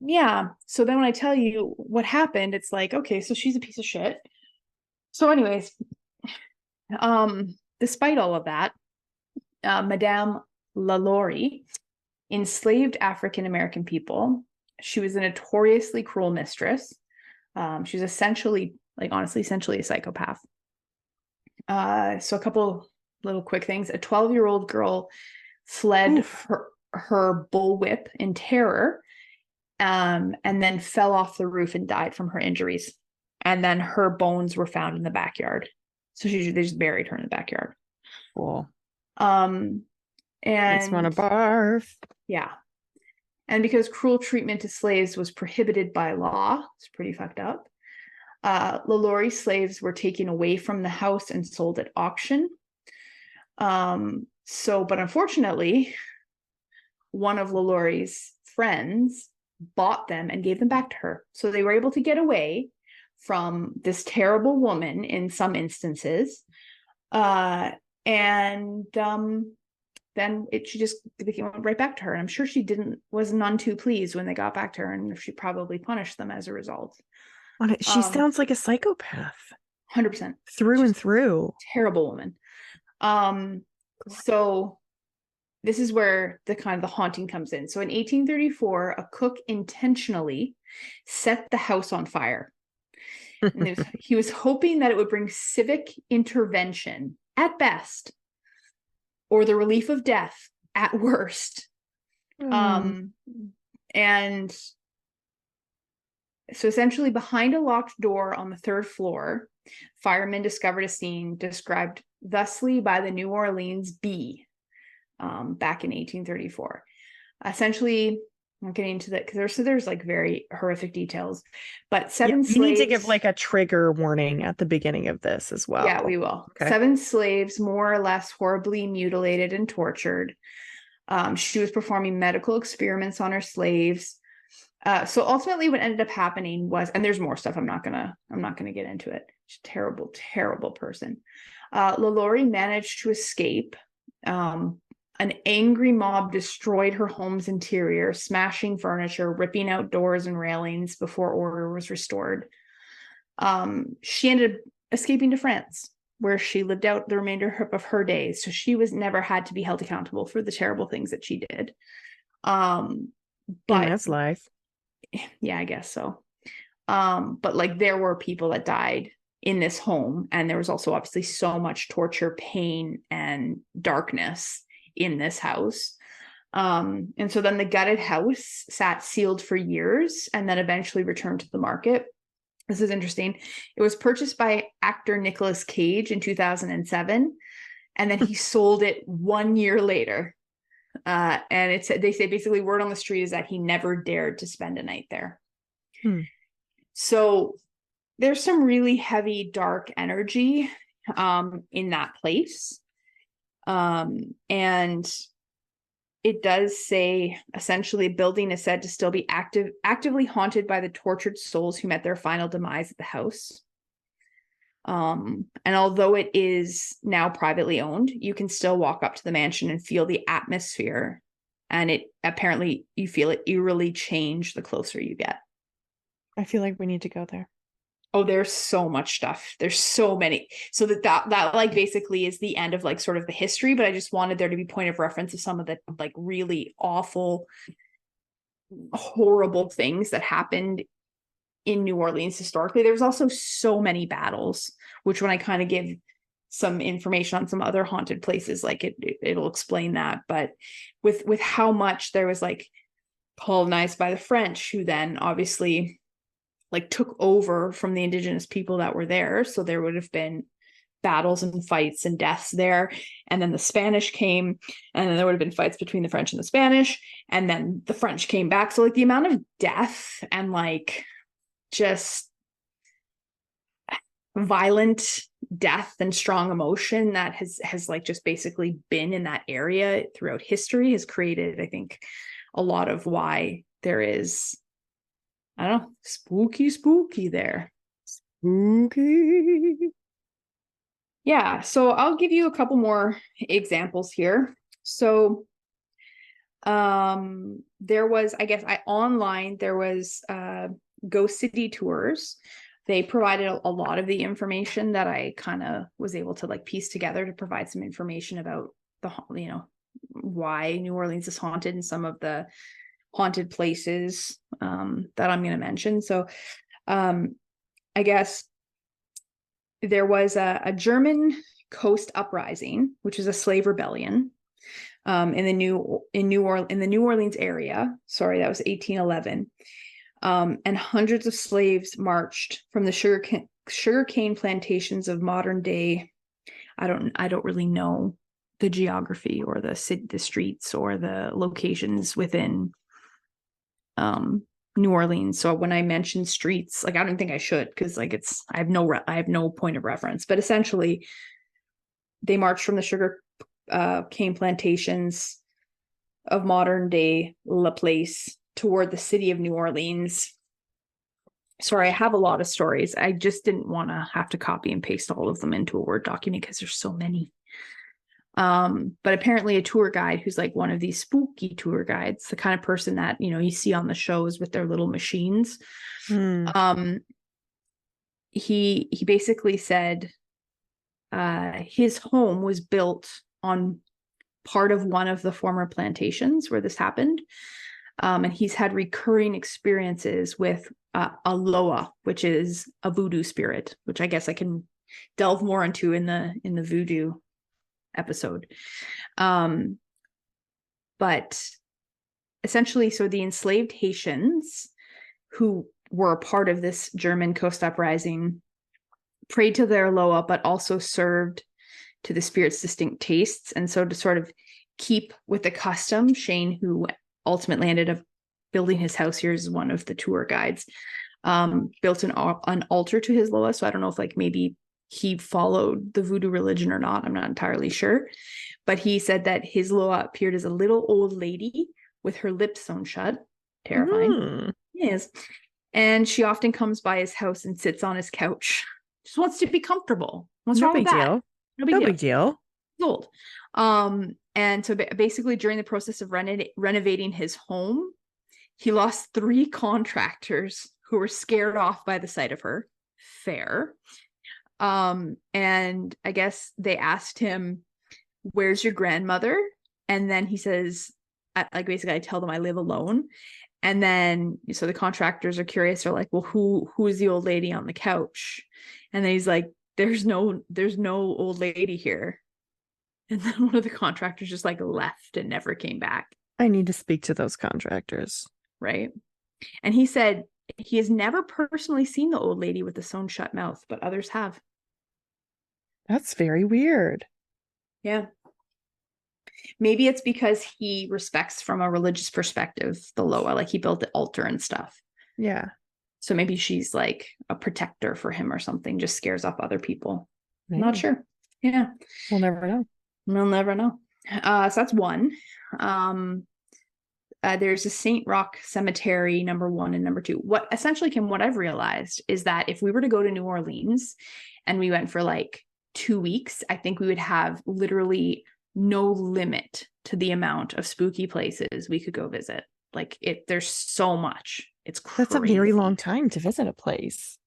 Yeah. So then when I tell you what happened, it's like, okay, so she's a piece of shit. So anyways, despite all of that, Madame LaLaurie enslaved African-American people. She was a notoriously cruel mistress. She was essentially a psychopath. So a couple little quick things. A 12-year-old girl fled her bullwhip in terror, and then fell off the roof and died from her injuries. And then her bones were found in the backyard. So they just buried her in the backyard. Cool. And makes me want to barf. Yeah. And because cruel treatment to slaves was prohibited by law, it's pretty fucked up. LaLaurie slaves were taken away from the house and sold at auction. But unfortunately, one of LaLaurie's friends bought them and gave them back to her. So they were able to get away from this terrible woman in some instances. Then they went right back to her. And I'm sure she was none too pleased when they got back to her, and she probably punished them as a result. She sounds like a psychopath. 100%. Through and through. Terrible woman. So this is where the haunting comes in. So in 1834, a cook intentionally set the house on fire. And he was hoping that it would bring civic intervention at best, or the relief of death at worst. And so essentially behind a locked door on the 3rd floor, firemen discovered a scene described thusly by the New Orleans Bee back in 1834. Essentially, I'm getting into that because there's like very horrific details, but 7 slaves. You need to give like a trigger warning at the beginning of this as well. Yeah, we will. Okay. 7 slaves, more or less horribly mutilated and tortured. She was performing medical experiments on her slaves. So ultimately what ended up happening was, and there's more stuff, I'm not gonna get into it. She's a terrible, terrible person. LaLaurie managed to escape. An angry mob destroyed her home's interior, smashing furniture, ripping out doors and railings before order was restored. She ended up escaping to France, where she lived out the remainder of her days. So she was never had to be held accountable for the terrible things that she did. But that's life. Yeah, I guess so. But like there were people that died in this home, and there was also obviously so much torture, pain, and darkness in this house. And so then the gutted house sat sealed for years and then eventually returned to the market. This is interesting. It was purchased by actor Nicolas Cage in 2007, and then he sold it 1 year later. And they say basically word on the street is that he never dared to spend a night there. So there's some really heavy, dark energy in that place. And it does say essentially a building is said to still be actively haunted by the tortured souls who met their final demise at the house. And although it is now privately owned, you can still walk up to the mansion and feel the atmosphere. And it apparently you feel it eerily change the closer you get. I feel like we need to go there. Oh, there's so much stuff. There's so many. So that like basically is the end of like sort of the history, but I just wanted there to be point of reference of some of the like really awful, horrible things that happened in New Orleans historically. There's also so many battles, which when I kind of give some information on some other haunted places, like it'll explain that. But with how much there was like colonized by the French, who then obviously like took over from the indigenous people that were there. So there would have been battles and fights and deaths there. And then the Spanish came, and then there would have been fights between the French and the Spanish. And then the French came back. So like the amount of death and like just violent death and strong emotion that has like just basically been in that area throughout history has created, I think, a lot of why there is, I don't know, spooky there. Spooky. Yeah, so I'll give you a couple more examples here. So there was, I guess, online there was Ghost City tours. They provided a lot of the information that I kind of was able to like piece together to provide some information about the, you know, why New Orleans is haunted and some of the haunted places that I'm going to mention. So I guess there was a German coast uprising, which is a slave rebellion in the New Orleans area. Sorry, that was 1811. And hundreds of slaves marched from the sugarcane plantations of modern day. I don't really know the geography or the streets or the locations within New Orleans. So when I mention streets, like I don't think I should, because like I have no point of reference. But essentially, they marched from the sugar cane plantations of modern day La Place toward the city of New Orleans. Sorry, I have a lot of stories. I just didn't want to have to copy and paste all of them into a Word document because there's so many. But apparently a tour guide who's like one of these spooky tour guides, the kind of person that, you know, you see on the shows with their little machines. He basically said his home was built on part of one of the former plantations where this happened. And he's had recurring experiences with a Loa, which is a voodoo spirit, which I guess I can delve more into in the voodoo episode. But essentially, so the enslaved Haitians who were a part of this German coast uprising prayed to their Loa, but also served to the spirit's distinct tastes. And so to sort of keep with the custom, Shane, who ultimately ended up building his house here, is one of the tour guides, built an altar to his Loa. So I don't know if like maybe he followed the voodoo religion or not. I'm not entirely sure. But he said that his Loa appeared as a little old lady with her lips sewn shut. Terrifying. Yes. And she often comes by his house and sits on his couch. Just wants to be comfortable. What's wrong with that? No big deal. He's old. And so basically during the process of renovating his home, he lost 3 contractors who were scared off by the sight of her. Fair. And I guess they asked him, "Where's your grandmother?" And then he says, like basically I tell them I live alone. And then so the contractors are curious. They're like, "Well, who is the old lady on the couch?" And then he's like, there's no old lady here. And then one of the contractors just like left and never came back. I need to speak to those contractors. Right. And he said he has never personally seen the old lady with the sewn shut mouth, but others have. That's very weird. Yeah. Maybe it's because he respects from a religious perspective the Loa, like he built the altar and stuff. Yeah. So maybe she's like a protector for him or something, just scares off other people. Maybe. Not sure. Yeah. We'll never know. We'll never know. So that's one. There's a St. Roch Cemetery, number 1 and number 2. What essentially, Kim, what I've realized is that if we were to go to New Orleans and we went for like 2 weeks, I think we would have literally no limit to the amount of spooky places we could go visit. Like there's so much. It's crazy. That's a very long time to visit a place.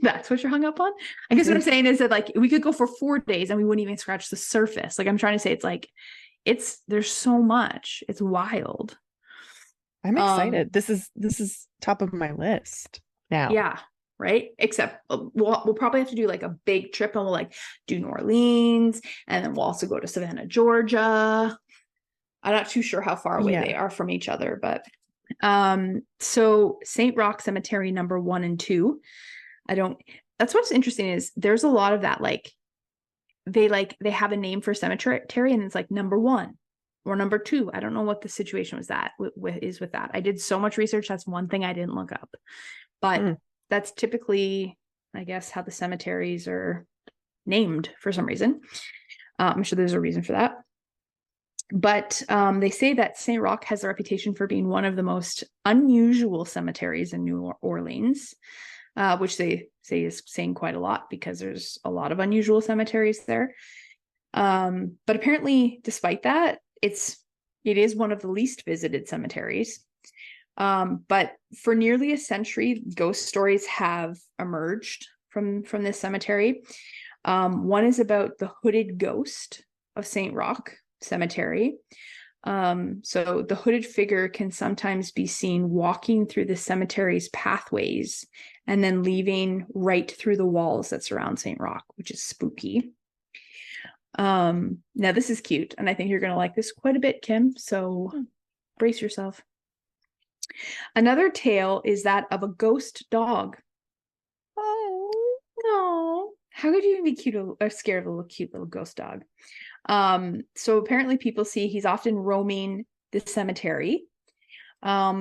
That's what you're hung up on? I guess what I'm saying is that like we could go for 4 days and we wouldn't even scratch the surface. Like I'm trying to say, it's like, there's so much. It's wild. I'm excited. This is top of my list now. Yeah. Right. Except we'll probably have to do like a big trip, and we'll like do New Orleans, and then we'll also go to Savannah, Georgia. I'm not too sure how far away they are from each other, but so St. Roch Cemetery number 1 and 2. That's what's interesting is there's a lot of that, like they have a name for cemetery and it's like number 1 or number 2. I don't know what the situation was with that. I did so much research. That's one thing I didn't look up, but that's typically, I guess, how the cemeteries are named for some reason. I'm sure there's a reason for that. But they say that St. Roch has a reputation for being one of the most unusual cemeteries in New Orleans, which they say is saying quite a lot because there's a lot of unusual cemeteries there. But apparently, despite that, it is one of the least visited cemeteries. But for nearly a century, ghost stories have emerged from this cemetery. One is about the hooded ghost of St. Roch Cemetery. So the hooded figure can sometimes be seen walking through the cemetery's pathways and then leaving right through the walls that surround St. Roch, which is spooky. Now this is cute, and I think you're going to like this quite a bit, Kim. So brace yourself. Another tale is that of a ghost dog. Oh, no. How could you even be cute or scared of a cute little ghost dog? So apparently people see he's often roaming the cemetery.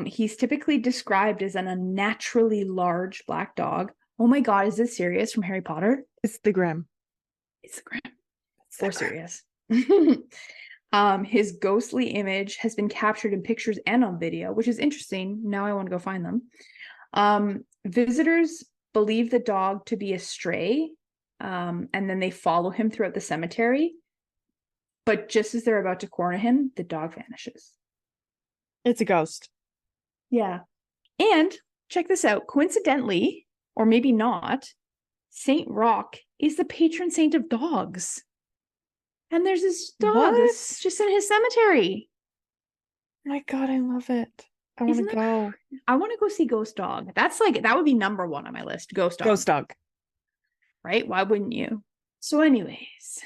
He's typically described as an unnaturally large black dog. Oh my God, is this serious from Harry Potter? It's the Grim. It's the Grim. So serious. His ghostly image has been captured in pictures and on video, which is interesting. Now I want to go find them. Visitors believe the dog to be a stray, and then they follow him throughout the cemetery. But just as they're about to corner him, the dog vanishes. It's a ghost. Yeah. And check this out. Coincidentally, or maybe not, St. Roch is the patron saint of dogs. And there's this dog that's just in his cemetery. My God, I love it. I want to go. I want to go see Ghost Dog. That would be number 1 on my list. Ghost Dog. Ghost Dog. Right? Why wouldn't you? So anyways,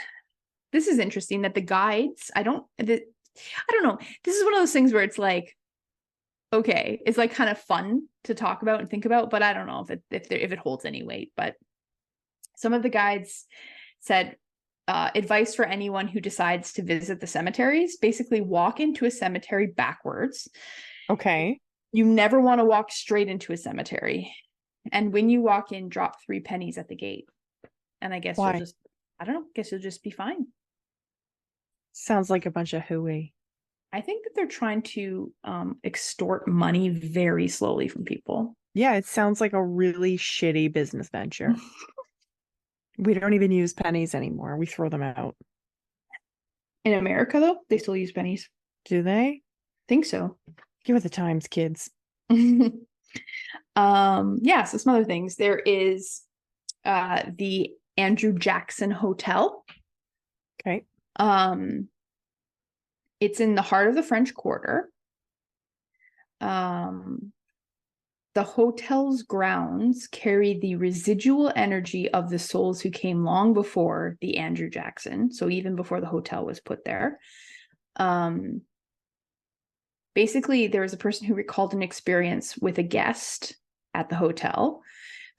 this is interesting that the guides, I don't know. This is one of those things where it's like, okay, it's like kind of fun to talk about and think about, but I don't know if it holds any weight. But some of the guides said, advice for anyone who decides to visit the cemeteries: basically walk into a cemetery backwards. Okay. You never want to walk straight into a cemetery. And when you walk in, drop 3 pennies at the gate. And I guess you'll just be fine. Sounds like a bunch of hooey. I think that they're trying to extort money very slowly from people. Yeah, it sounds like a really shitty business venture. We don't even use pennies anymore. We throw them out. In America, though, they still use pennies. Do they? Think so. Give it the times, kids. So some other things. There is the Andrew Jackson Hotel. Okay. It's in the heart of the French Quarter. The hotel's grounds carry the residual energy of the souls who came long before the Andrew Jackson. So even before the hotel was put there. Basically, there was a person who recalled an experience with a guest at the hotel.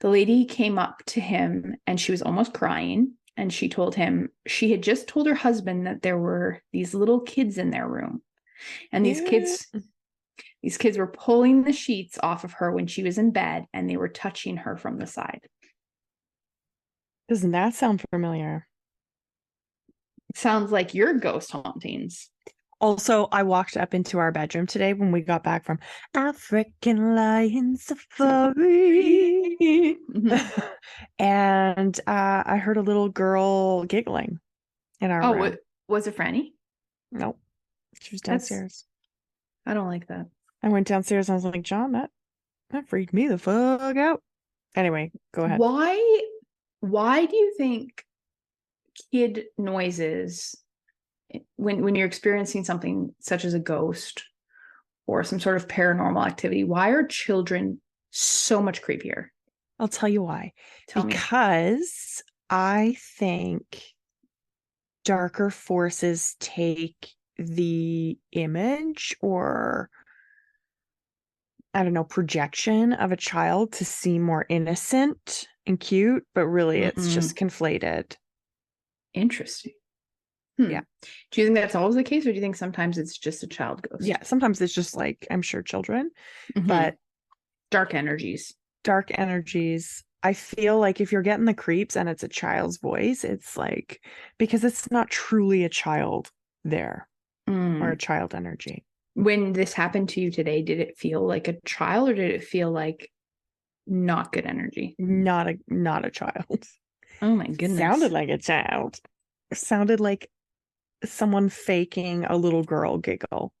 The lady came up to him and she was almost crying. And she told him she had just told her husband that there were these little kids in their room. And these kids were pulling the sheets off of her when she was in bed, and they were touching her from the side. Doesn't that sound familiar? Sounds like your ghost hauntings. Also, I walked up into our bedroom today when we got back from African Lion Safari. And I heard a little girl giggling in our room. Was it Franny? Nope. She was downstairs. I don't like that. I went downstairs and I was like, John, that freaked me the fuck out. Anyway, go ahead. Why do you think kid noises, when you're experiencing something such as a ghost or some sort of paranormal activity, why are children so much creepier? I'll tell you why. Tell me. Because I think darker forces take the image, or I don't know, projection of a child to seem more innocent and cute, but really it's just conflated. Interesting. Yeah. Do you think that's always the case, or do you think sometimes it's just a child ghost? Yeah, sometimes it's just like, I'm sure, children, but dark energies. I feel like if you're getting the creeps and it's a child's voice, it's like, because it's not truly a child there or a child energy. When this happened to you today, did it feel like a child, or did it feel like not good energy? Not a child. Oh my goodness. Sounded like a child. Sounded like someone faking a little girl giggle.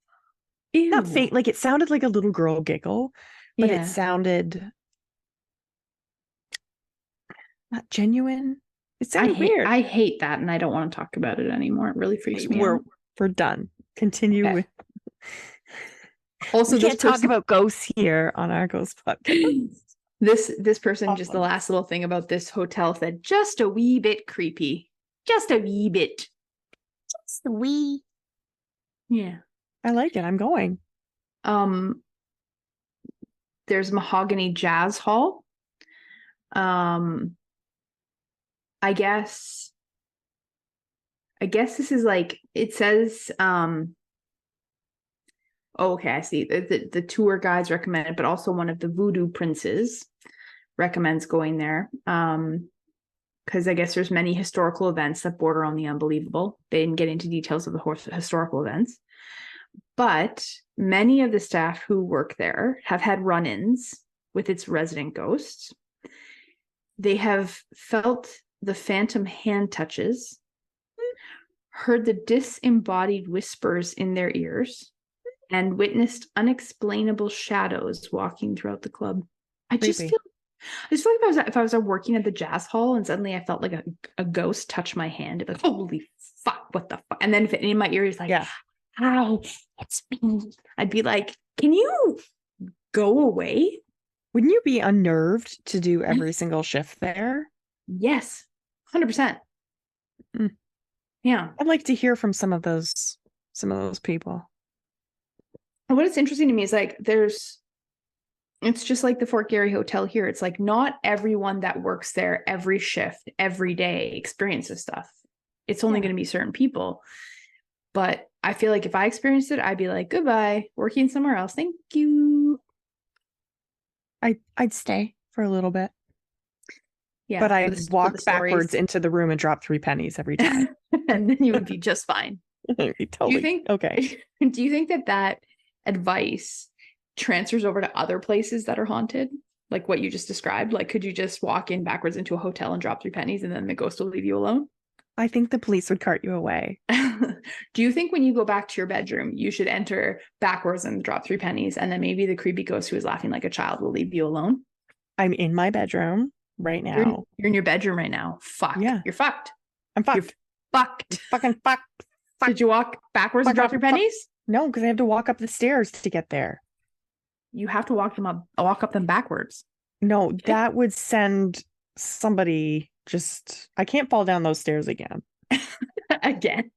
Ew. Not fake, like it sounded like a little girl giggle, but it sounded not genuine. It sounded weird. I hate that, and I don't want to talk about it anymore. It really freaks me out. We're done. Continue with. Also, we can't talk about ghosts here on our ghost podcast. This person, just the last little thing about this hotel, said just a wee bit creepy. Just a wee bit. Just a wee. Yeah. I like it. I'm going. There's Mahogany Jazz Hall. I guess this is like, it says, okay, I see. The tour guides recommend it, but also one of the voodoo princes recommends going there. Because I guess there's many historical events that border on the unbelievable. They didn't get into details of the historical events. But many of the staff who work there have had run-ins with its resident ghosts. They have felt the phantom hand touches, heard the disembodied whispers in their ears, and witnessed unexplainable shadows walking throughout the club. I just feel like if I was working at the jazz hall and suddenly I felt like a ghost touch my hand, it'd be like, holy fuck, what the fuck? And then if in my ear is like, ow, it's me. I'd be like, can you go away? Wouldn't you be unnerved to do every single shift there? Yes, 100%. Yeah. I'd like to hear from some of those people. What is interesting to me is like it's just like the Fort Garry Hotel here. It's like not everyone that works there every shift, every day experiences stuff. It's only going to be certain people. But I feel like if I experienced it, I'd be like, goodbye, working somewhere else. Thank you. I'd stay for a little bit. Yeah. But I'd walk backwards into the room and drop 3 pennies every time. And then you would be just fine. Totally. Okay. Do you think that advice transfers over to other places that are haunted, like what you just described? Like, could you just walk in backwards into a hotel and drop 3 pennies and then the ghost will leave you alone? I think the police would cart you away. Do you think when you go back to your bedroom, you should enter backwards and drop 3 pennies, and then maybe the creepy ghost who is laughing like a child will leave you alone? I'm in my bedroom right now. You're in your bedroom right now. Fuck. Yeah. You're fucked. I'm fucked. You're fucked. Fucking fucked. Did you walk backwards and drop 3 pennies? No, because I have to walk up the stairs to get there. You have to walk up them backwards. No, okay. That would send somebody I can't fall down those stairs again. Again.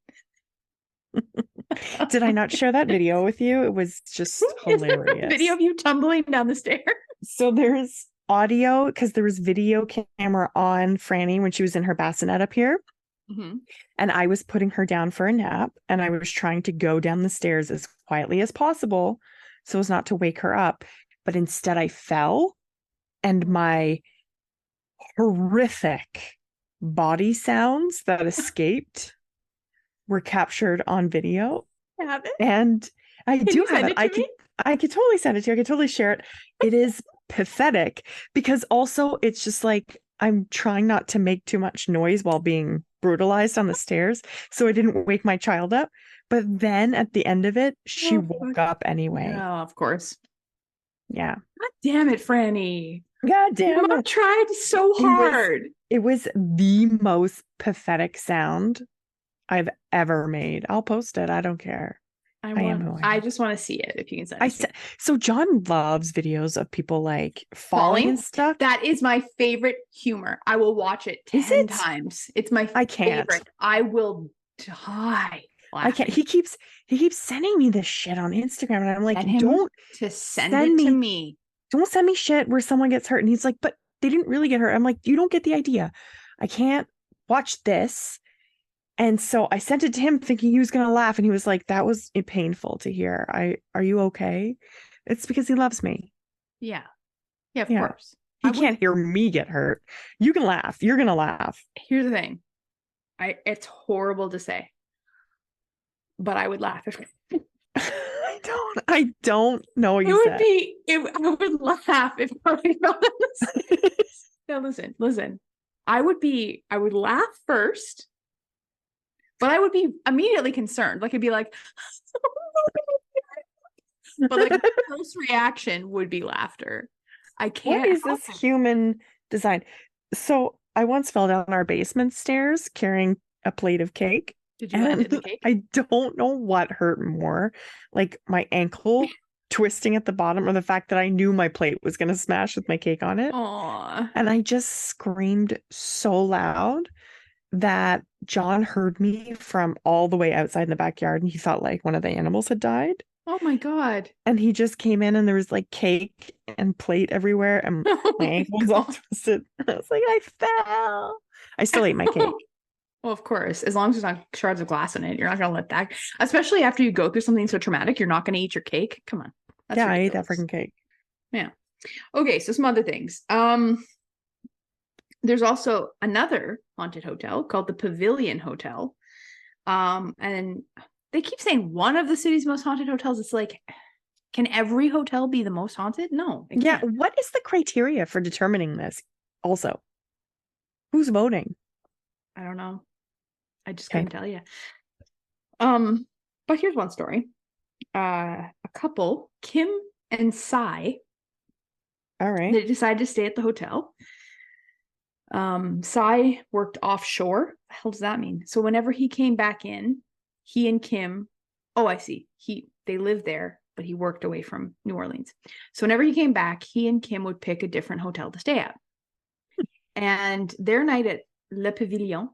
Did I not share that video with you? It was just hilarious. Video of you tumbling down the stairs. So there's audio because there was video camera on Franny when she was in her bassinet up here. Mm-hmm. And I was putting her down for a nap, and I was trying to go down the stairs as quietly as possible so as not to wake her up. But instead I fell, and my horrific body sounds that escaped were captured on video. You have it? And I Can do you have send it. it to me? I could totally send it to you. I could totally share it. It is pathetic because also it's just like I'm trying not to make too much noise while being brutalized on the stairs. So I didn't wake my child up. But then at the end of it, she woke up anyway. Oh, of course. Yeah. God damn it, Franny. God damn Mom it. tried so hard. It was the most pathetic sound I've ever made. I'll post it. I don't care. I just want to see it if you can send it to me. So John loves videos of people like falling and stuff. That is my favorite humor. I will watch it 10 times. It's my I can't. favorite. I will die laughing. I can't. He keeps sending me this shit on Instagram, and I'm like, send it to me. Don't send me shit where someone gets hurt. And he's like, but they didn't really get hurt. I'm like, you don't get the idea. I can't watch this. And so I sent it to him thinking he was going to laugh. And he was like, that was painful to hear. Are you okay? It's because he loves me. Yeah. Yeah, of course. He can't hear me get hurt. You can laugh. You're going to laugh. Here's the thing. It's horrible to say, but I would laugh if I don't know what you said. I would laugh if Now listen. I would laugh first, but I would be immediately concerned. Like, I'd be like, but like the first reaction would be laughter. I can't. What is this human design? So I once fell down our basement stairs carrying a plate of cake. Did you land in the cake? I don't know what hurt more, like my ankle twisting at the bottom, or the fact that I knew my plate was going to smash with my cake on it. Aww. And I just screamed so loud that John heard me from all the way outside in the backyard, and he thought like one of the animals had died. Oh my God. And he just came in, and there was like cake and plate everywhere, and my ankle was all twisted. And I was like, I fell. I still ate my cake. Well, of course, as long as there's not shards of glass in it, you're not going to let that, especially after you go through something so traumatic, you're not going to eat your cake. Come on. That's ridiculous. I ate that freaking cake. Yeah. Okay. So some other things. There's also another haunted hotel called the Pavilion Hotel. And they keep saying one of the city's most haunted hotels. It's like, can every hotel be the most haunted? No. Yeah. What is the criteria for determining this? Also, who's voting? I don't know. I just couldn't tell you. But here's one story. A couple, Kim and Sai. All right. They decided to stay at the hotel. Sai worked offshore. What the hell does that mean? So whenever he came back in, he and Kim, I see. They lived there, but he worked away from New Orleans. So whenever he came back, he and Kim would pick a different hotel to stay at. And their night at Le Pavillon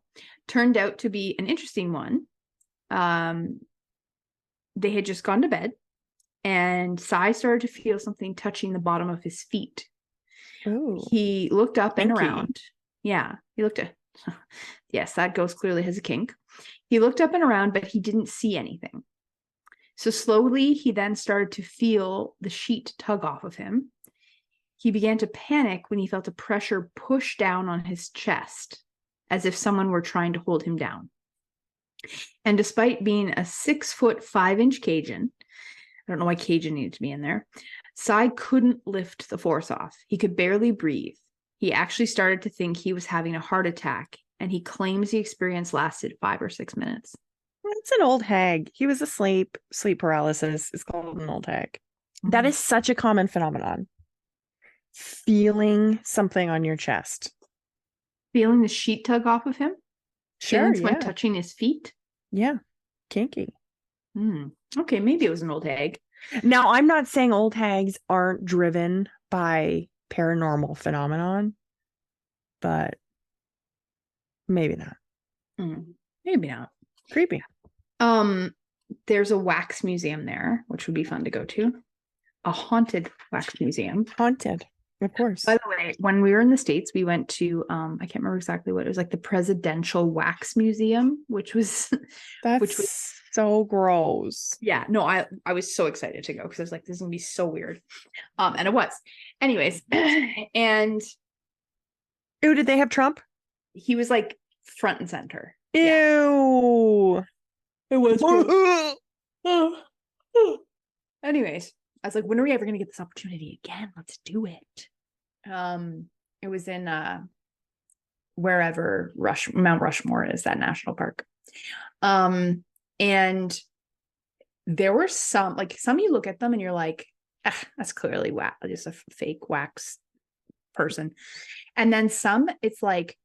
turned out to be an interesting one. They had just gone to bed, and Sai started to feel something touching the bottom of his feet. Ooh. He looked up and around. Yeah, he looked at. Yes, that ghost clearly has a kink. He looked up and around, but he didn't see anything. So slowly, he then started to feel the sheet tug off of him. He began to panic when he felt a pressure push down on his chest, as if someone were trying to hold him down. And despite being a 6'5" Cajun, I don't know why Cajun needed to be in there, Sai couldn't lift the force off. He could barely breathe. He actually started to think he was having a heart attack, and he claims the experience lasted 5 or 6 minutes. It's an old hag. He was asleep. Sleep paralysis is called an old hag. Mm-hmm. That is such a common phenomenon. Feeling something on your chest. Feeling the sheet tug off of him? Sure, when touching his feet? Yeah. Kinky. Okay, maybe it was an old hag. Now, I'm not saying old hags aren't driven by paranormal phenomenon, but maybe not. Maybe not. Creepy. There's a wax museum there, which would be fun to go to. A haunted wax museum. Haunted. Of course. By the way, when we were in the States, we went to I can't remember exactly what it was, like the Presidential Wax Museum, which was so gross. yeah, no, I was so excited to go because I was like, this is gonna be so weird. And it was. Anyways, and Ew, did they have Trump? he was like front and center. Ew. Yeah. It was anyways, I was like, when are we ever gonna get this opportunity again? Let's do it. It was in wherever Mount Rushmore is, that national park. And there were some you look at them and you're like, that's clearly just a fake wax person. And then some, it's like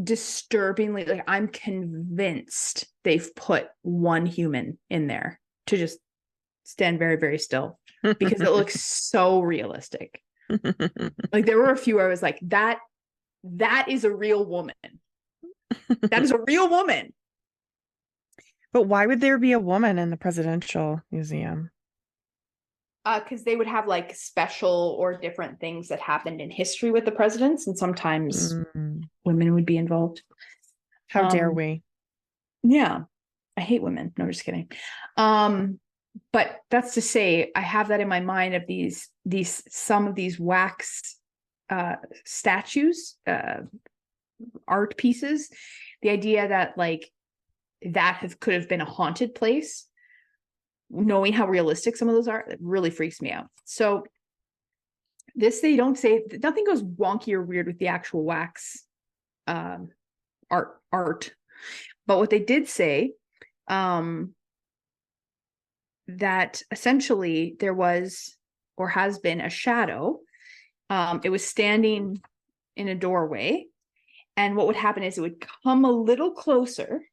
disturbingly, like I'm convinced they've put one human in there to just stand very, very still because it looks so realistic. Like there were a few where I was like, that is a real woman. That is a real woman. But why would there be a woman in the Presidential Museum? Because they would have like special or different things that happened in history with the presidents, and sometimes women would be involved. How dare we? Yeah, I hate women. No, just kidding. But that's to say, I have that in my mind of some of these wax statues, art pieces. The idea that like could have been a haunted place, knowing how realistic some of those are, it really freaks me out. So they don't say, nothing goes wonky or weird with the actual wax art. But what they did say, that essentially there was or has been a shadow. It was standing in a doorway, and what would happen is it would come a little closer,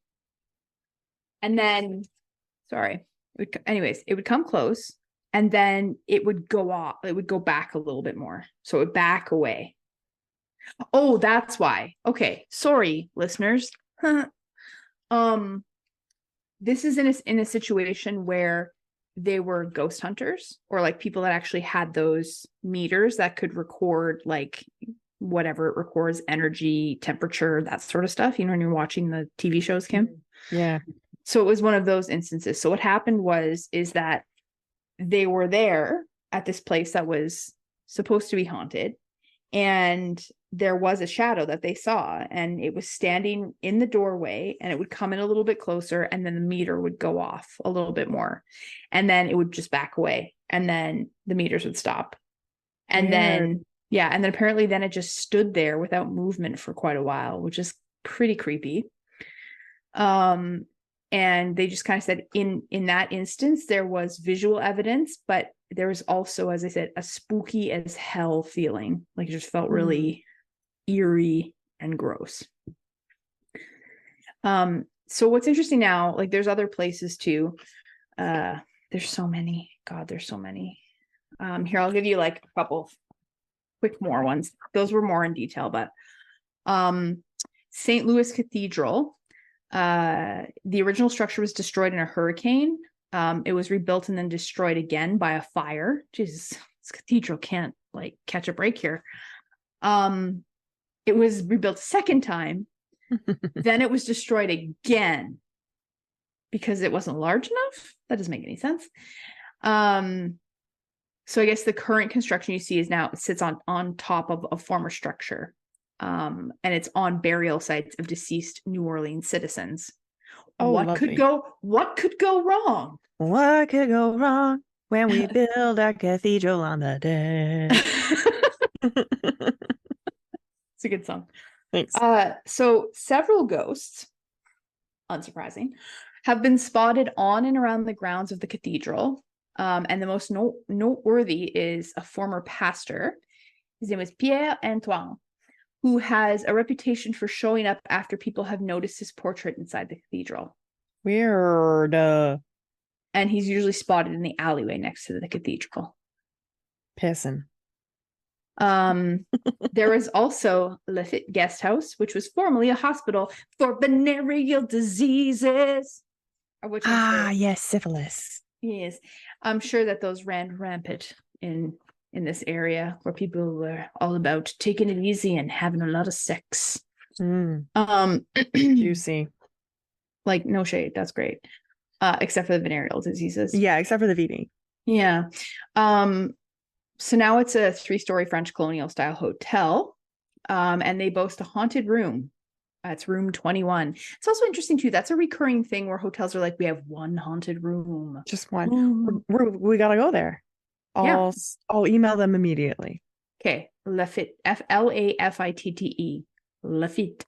and then it would come close, and then it would go off. It would go back a little bit more, so it would back away. Oh, that's why. Okay, sorry, listeners. This is in a situation where they were ghost hunters, or like people that actually had those meters that could record like whatever it records, energy, temperature, that sort of stuff. You know, when you're watching the TV shows, Kim. Yeah. So it was one of those instances. So what happened is that they were there at this place that was supposed to be haunted, and there was a shadow that they saw, and it was standing in the doorway, and it would come in a little bit closer, and then the meter would go off a little bit more, and then it would just back away, and then the meters would stop. And then apparently then it just stood there without movement for quite a while, which is pretty creepy. And they just kind of said in that instance, there was visual evidence, but there was also, as I said, a spooky as hell feeling. Like it just felt really eerie and gross. So what's interesting now, like there's other places too. There's so many. God, there's so many. Here, I'll give you like a couple quick more ones. Those were more in detail, but St. Louis Cathedral. The original structure was destroyed in a hurricane. It was rebuilt and then destroyed again by a fire. Jesus, this cathedral can't like catch a break here. It was rebuilt a second time. Then it was destroyed again because it wasn't large enough. That doesn't make any sense. So I guess the current construction you see sits on top of a former structure. And it's on burial sites of deceased New Orleans citizens. Oh, what lovely. could go wrong? What could go wrong when we build our cathedral on the dead? It's a good song. Thanks. So several ghosts, unsurprising, have been spotted on and around the grounds of the cathedral. And the most noteworthy is a former pastor. His name is Pierre Antoine, who has a reputation for showing up after people have noticed his portrait inside the cathedral. Weird. And he's usually spotted in the alleyway next to the cathedral. Pissing. There is also Lafitte Guest House, which was formerly a hospital for venereal diseases. Yes, syphilis. Yes. I'm sure that those ran rampant in in this area where people were all about taking it easy and having a lot of sex. Juicy. Like, no shade, that's great. Except for the venereal diseases. Yeah, except for the VD. Yeah. So now it's a 3-story French colonial style hotel. And they boast a haunted room. It's room 21. It's also interesting too. That's a recurring thing where hotels are like, we have one haunted room. Just one. We gotta go there. I'll email them immediately. Okay. Lafitte. Lafitte. Lafitte.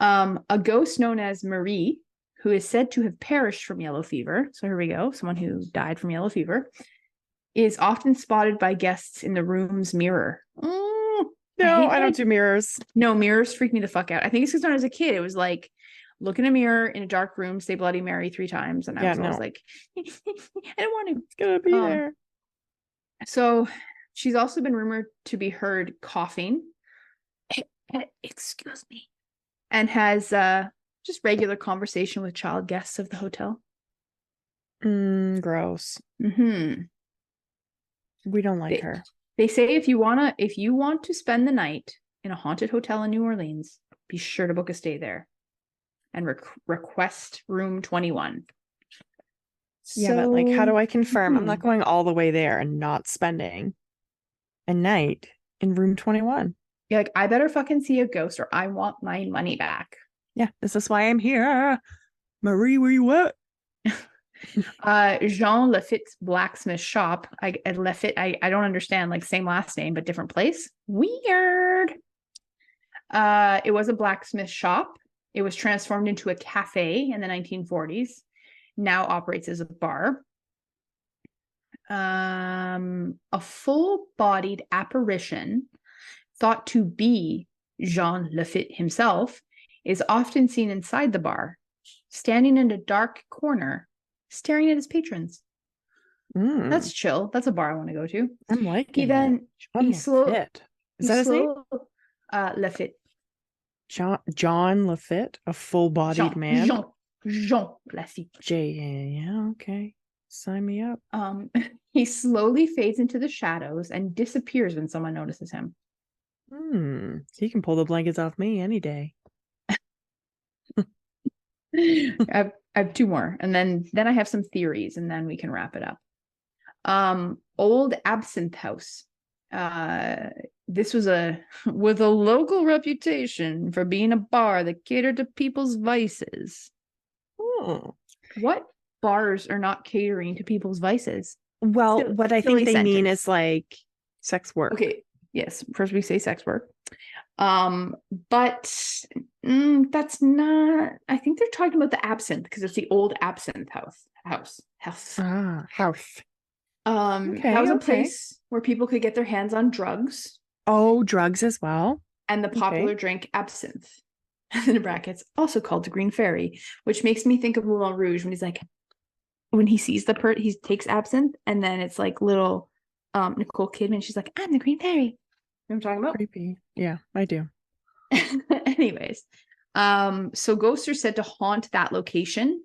A ghost known as Marie, who is said to have perished from yellow fever. So here we go. Someone who died from yellow fever is often spotted by guests in the room's mirror. No, I don't do mirrors. No, mirrors freak me the fuck out. I think it's because when I was a kid, it was like, look in a mirror in a dark room, say Bloody Mary 3 times. And I was always like, I don't want to. It's gonna be there. So she's also been rumored to be heard coughing. Excuse me. And has just regular conversation with child guests of the hotel. Gross. We don't like her. They say if you want to spend the night in a haunted hotel in New Orleans, be sure to book a stay there and request room 21. Yeah, but like, how do I confirm? I'm not going all the way there and not spending a night in room 21. You're like, I better fucking see a ghost or I want my money back. Yeah, this is why I'm here. Marie, where you at? Jean Lafitte's blacksmith shop. I don't understand, like same last name but different place. Weird. It was a blacksmith shop. It was transformed into a cafe in the 1940s. Now operates as a bar. A full-bodied apparition thought to be Jean Lafitte himself is often seen inside the bar, standing in a dark corner, staring at his patrons. That's chill. That's a bar I want to go to. I'm liking it. Is that his name? Lafitte. John Lafitte, a full-bodied man. Jean Lafitte. Yeah, okay. Sign me up. He slowly fades into the shadows and disappears when someone notices him. He can pull the blankets off me any day. I have 2 more, and then I have some theories, and then we can wrap it up. Old Absinthe House. This was with a local reputation for being a bar that catered to people's vices. What bars are not catering to people's vices? Well, what I think they mean is like sex work. Okay. Yes. First we say sex work. But that's not, I think they're talking about the absinthe because it's the old Absinthe house. House. That was a place where people could get their hands on drugs. Oh, drugs as well. And the popular drink absinthe. And in brackets, also called the Green Fairy, which makes me think of Moulin Rouge when he's like, when he sees he takes absinthe, and then it's like little Nicole Kidman. She's like, I'm the Green Fairy. You know what I'm talking about? Creepy. Yeah, I do. Anyways, so ghosts are said to haunt that location,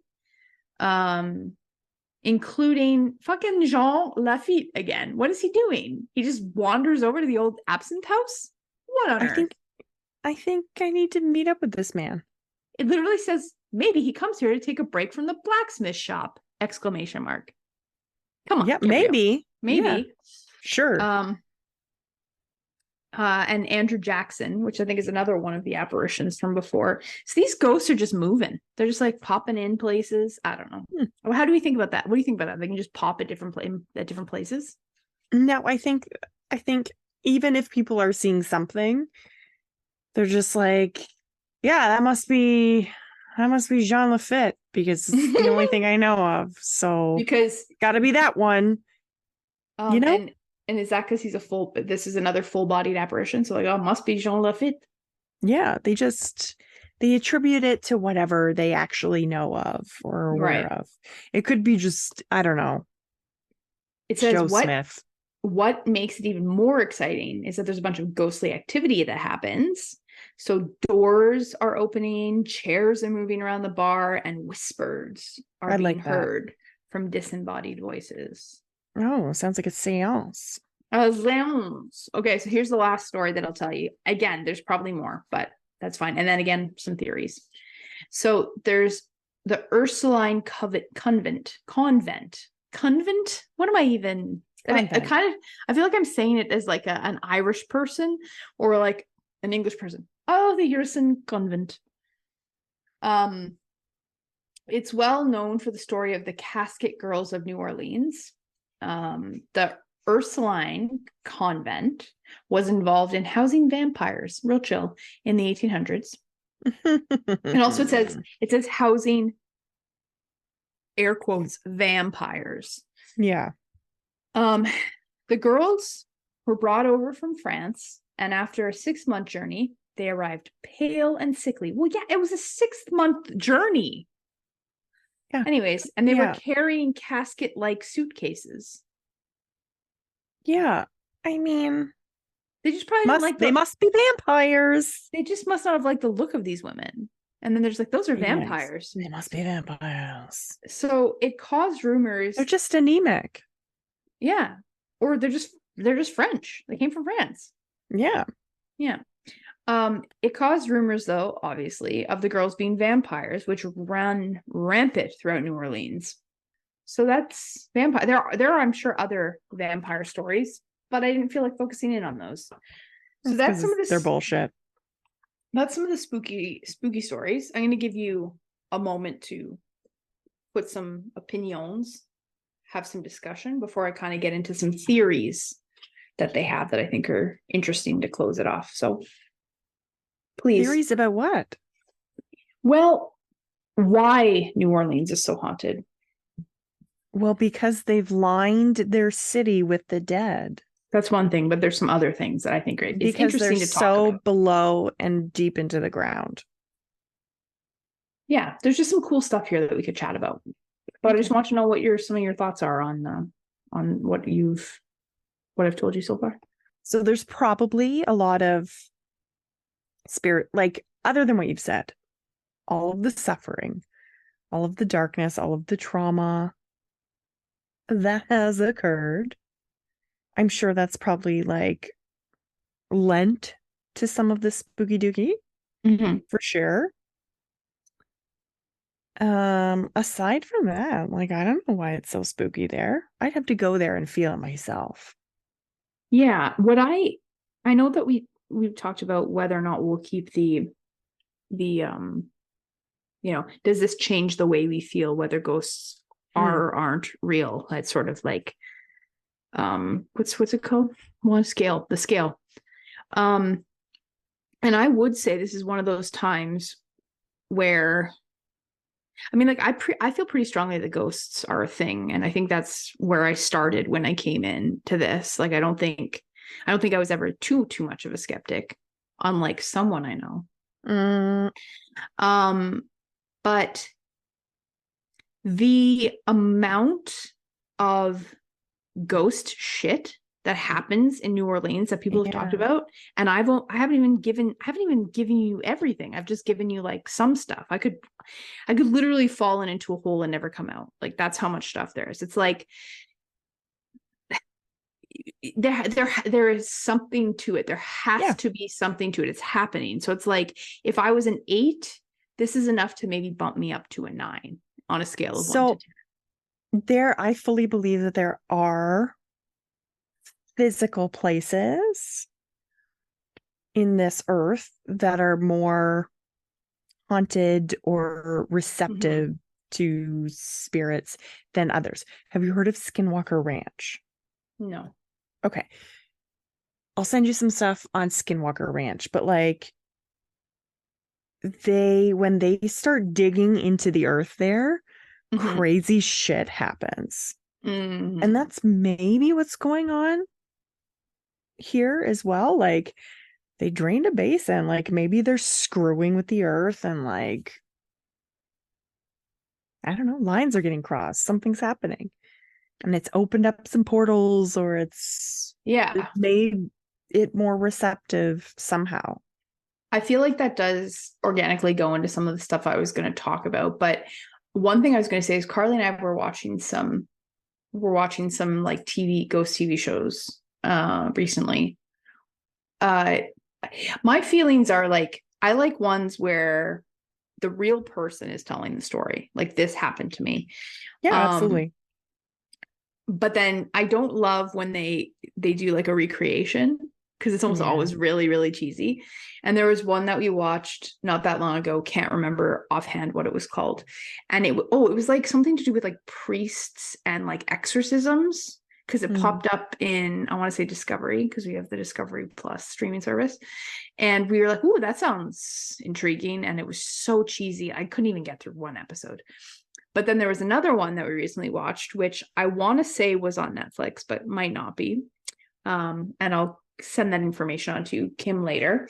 including fucking Jean Lafitte again. What is he doing? He just wanders over to the old Absinthe house? What on earth? I think I need to meet up with this man. It literally says maybe he comes here to take a break from the blacksmith shop! ! Come on. Yeah, maybe. Yeah. Sure. And Andrew Jackson, which I think is another one of the apparitions from before. So these ghosts are just moving. They're just like popping in places. I don't know. Well, how do we think about that? What do you think about that? They can just pop at different places? No, I think even if people are seeing something, they're just like, yeah, that must be Jean Lafitte because it's the only thing I know of. So because gotta be that one. You know? And is that because he's this is another full-bodied apparition? So like, oh, must be Jean Lafitte. Yeah, they attribute it to whatever they actually know of or are aware of. It could be just, I don't know. It says Joe Smith. What makes it even more exciting is that there's a bunch of ghostly activity that happens. So doors are opening, chairs are moving around the bar, and whispers are being heard from disembodied voices. Oh, sounds like a seance. Okay, so here's the last story that I'll tell you. Again, there's probably more, but that's fine. And then again, some theories. So there's the Ursuline convent. What am I even? I feel like I'm saying it as like an Irish person or like an English person. Oh, the Ursuline convent. It's well known for the story of the Casket Girls of New Orleans. The Ursuline convent was involved in housing vampires, real chill, in the 1800s. And also it says housing, air quotes, vampires. Yeah. The girls were brought over from France, and after a 6-month journey, they arrived pale and sickly. Well, yeah, it was a 6-month journey. Yeah. Anyways, and they were carrying casket-like suitcases. Yeah. I mean, they just probably didn't like they must be vampires. They just must not have liked the look of these women. And then there's like, those are vampires. They must be vampires. So it caused rumors. They're just anemic. Yeah. Or they're just French. They came from France. Yeah. Yeah. It caused rumors, though, obviously, of the girls being vampires, which run rampant throughout New Orleans. So that's vampire. There are, I'm sure, other vampire stories, but I didn't feel like focusing in on those. So that's some of this. They're bullshit. That's some of the spooky stories. I'm going to give you a moment to put some opinions, have some discussion before I kind of get into some theories that they have that I think are interesting to close it off. So please. Theories about what? Well, why New Orleans is so haunted. Well, because they've lined their city with the dead. That's one thing, but there's some other things that I think are interesting to talk about. Because they're so below and deep into the ground. Yeah, there's just some cool stuff here that we could chat about. But okay. I just want to know what some of your thoughts are on what I've told you so far. So there's probably a lot of spirit, like other than what you've said, all of the suffering, all of the darkness, all of the trauma that has occurred. I'm sure that's probably like lent to some of the spooky dooky, for sure. Aside from that, like, I don't know why it's so spooky there. I'd have to go there and feel it myself. Yeah. What I know that we've talked about whether or not we'll keep the does this change the way we feel, whether ghosts are or aren't real? It's sort of like, what's it called? The scale. And I would say this is one of those times where, I mean, like I feel pretty strongly that ghosts are a thing. And I think that's where I started when I came into this. Like, I don't think I was ever too much of a skeptic, unlike someone I know. But the amount of ghost shit that happens in New Orleans that people have talked about, and I haven't even given you everything. I've just given you like some stuff. I could literally fall into a hole and never come out. Like, that's how much stuff there is. It's like there is something to it. There has to be something to it. It's happening. So it's like, if I was an 8, this is enough to maybe bump me up to a 9 on a scale of 1 to 10. I fully believe that there are physical places in this earth that are more haunted or receptive to spirits than others. Have you heard of Skinwalker Ranch? No. Okay. I'll send you some stuff on Skinwalker Ranch, but like, when they start digging into the earth there, crazy shit happens. And that's maybe what's going on here as well. Like, they drained a basin, like maybe they're screwing with the earth, and like, I don't know, lines are getting crossed, something's happening, and it's opened up some portals, or it's made it more receptive somehow. I feel like that does organically go into some of the stuff I was going to talk about. But one thing I was going to say is Carly and I were watching some like ghost TV shows recently. My feelings are like, I like ones where the real person is telling the story. Like, this happened to me. Yeah, absolutely. But then I don't love when they do like a recreation, because it's almost always really, really cheesy. And there was one that we watched not that long ago, can't remember offhand what it was called. And it was like something to do with like priests and like exorcisms, because it popped up in, I want to say Discovery, because we have the Discovery Plus streaming service. And we were like, ooh, that sounds intriguing. And it was so cheesy. I couldn't even get through one episode. But then there was another one that we recently watched, which I want to say was on Netflix, but might not be. And I'll send that information on to Kim later,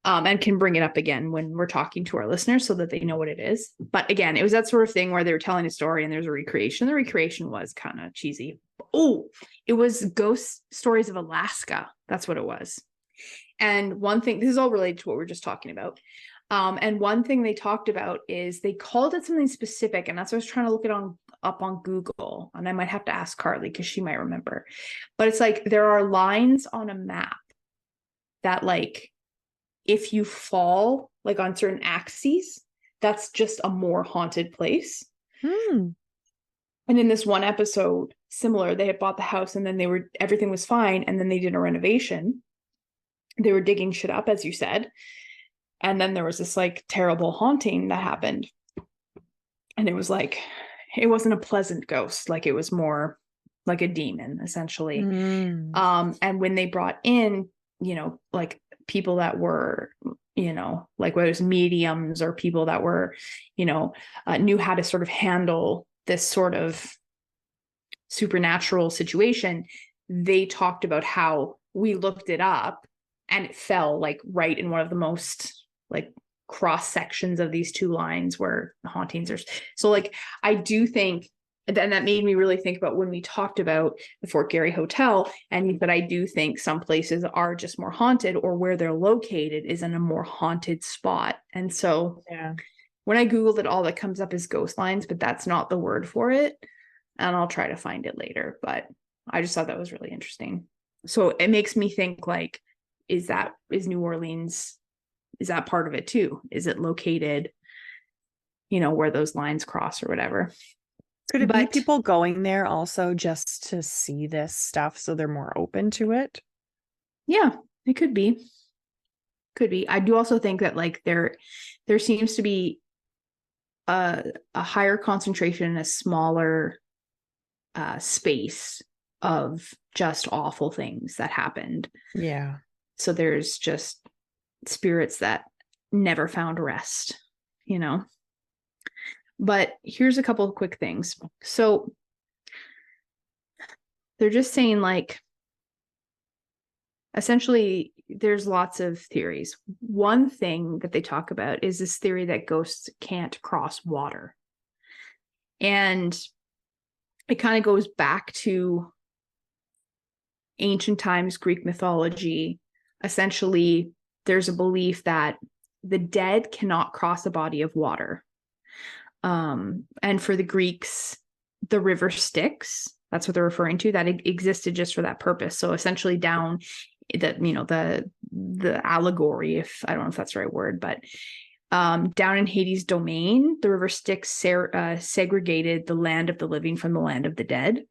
and can bring it up again when we're talking to our listeners so that they know what it is. But again, it was that sort of thing where they were telling a story and there's a recreation. The recreation was kind of cheesy. Oh, it was Ghost Stories of Alaska. That's what it was. And one thing, this is all related to what we were just talking about. And one thing they talked about is they called it something specific. And that's what I was trying to look it up on Google. And I might have to ask Carly because she might remember. But it's like there are lines on a map that, like, if you fall like on certain axes, that's just a more haunted place. And in this one episode, similar, they had bought the house and then everything was fine. And then they did a renovation. They were digging shit up, as you said. And then there was this like terrible haunting that happened. And it was like, it wasn't a pleasant ghost. Like, it was more like a demon, essentially. And when they brought in, like people that were, like whether it's mediums or people that were, knew how to sort of handle this sort of supernatural situation, they talked about how we looked it up and it fell like right in one of the most like cross sections of these two lines where the hauntings are. So like, I do think, and that made me really think about when we talked about the Fort Garry Hotel, but I do think some places are just more haunted, or where they're located is in a more haunted spot. And so when I Googled it, all that comes up is ghost lines, but that's not the word for it. And I'll try to find it later, but I just thought that was really interesting. So it makes me think, like, is New Orleans, is that part of it too? Is it located, where those lines cross or whatever? Could it be people going there also just to see this stuff so they're more open to it? Yeah, it could be. Could be. I do also think that like there seems to be a higher concentration in a smaller space of just awful things that happened. Yeah. So there's just spirits that never found rest, But here's a couple of quick things. So they're just saying, like, essentially there's lots of theories. One thing that they talk about is this theory that ghosts can't cross water. And it kind of goes back to ancient times, Greek mythology. Essentially, there's a belief that the dead cannot cross a body of water. And for the Greeks, the river Styx, that's what they're referring to, that existed just for that purpose. So essentially down the allegory, if I don't know if that's the right word, but down in Hades' domain, the river Styx segregated the land of the living from the land of the dead.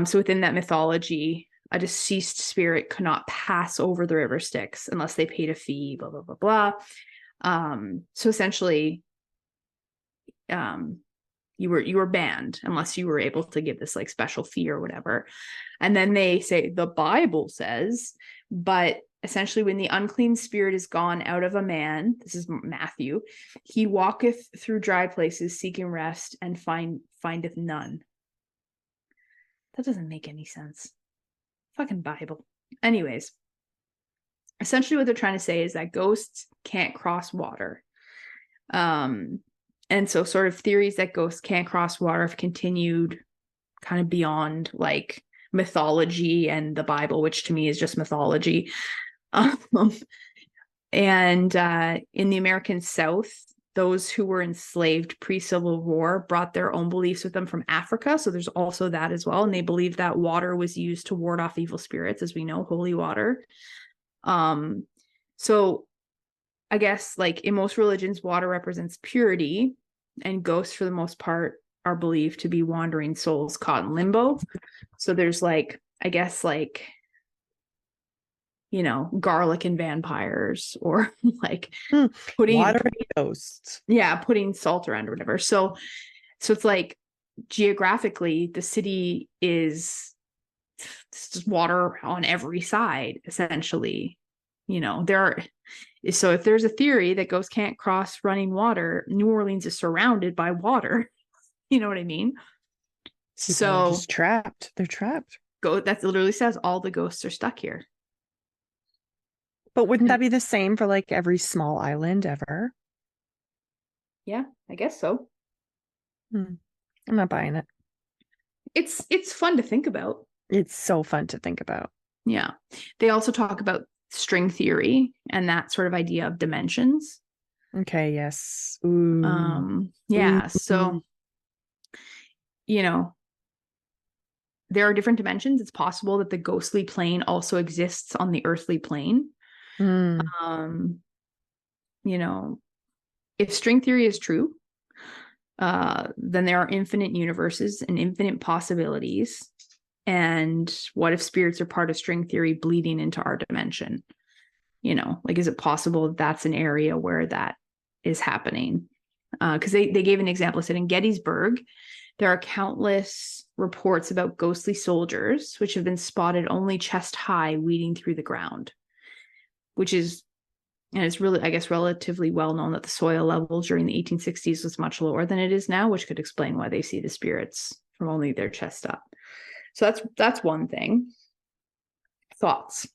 So within that mythology, a deceased spirit could not pass over the river Styx unless they paid a fee, blah, blah, blah, blah. So essentially, you were banned unless you were able to give this like special fee or whatever. And then they say the Bible says, but essentially when the unclean spirit is gone out of a man, this is Matthew, he walketh through dry places seeking rest and findeth none. That doesn't make any sense. Fucking Bible. Anyways, essentially what they're trying to say is that ghosts can't cross water. And so sort of theories that ghosts can't cross water have continued kind of beyond like mythology and the Bible, which to me is just mythology. And in the American South, those who were enslaved pre-Civil War brought their own beliefs with them from Africa. So there's also that as well. And they believe that water was used to ward off evil spirits, as we know, holy water. So I guess like in most religions, water represents purity, and ghosts for the most part are believed to be wandering souls caught in limbo. So there's like, I guess like, you know, garlic and vampires, or like putting water and ghosts. Yeah, putting salt around or whatever. So it's like geographically, the city is just water on every side, essentially. You know, so if there's a theory that ghosts can't cross running water, New Orleans is surrounded by water. You know what I mean? People so are just trapped. They're trapped. That literally says all the ghosts are stuck here. But wouldn't that be the same for like every small island ever? Yeah, I guess so. I'm not buying it. It's fun to think about. It's so fun to think about. Yeah. They also talk about string theory and that sort of idea of dimensions. Okay, yes. Ooh. Yeah. Ooh. So, you know, there are different dimensions. It's possible that the ghostly plane also exists on the earthly plane. You know, if string theory is true, then there are infinite universes and infinite possibilities. And what if spirits are part of string theory bleeding into our dimension? You know, like, is it possible that that's an area where that is happening? Because they gave an example. It said in Gettysburg, there are countless reports about ghostly soldiers, which have been spotted only chest high weeding through the ground, which is, and it's really, I guess, relatively well known that the soil level during the 1860s was much lower than it is now, which could explain why they see the spirits from only their chest up. So that's one thing. Thoughts,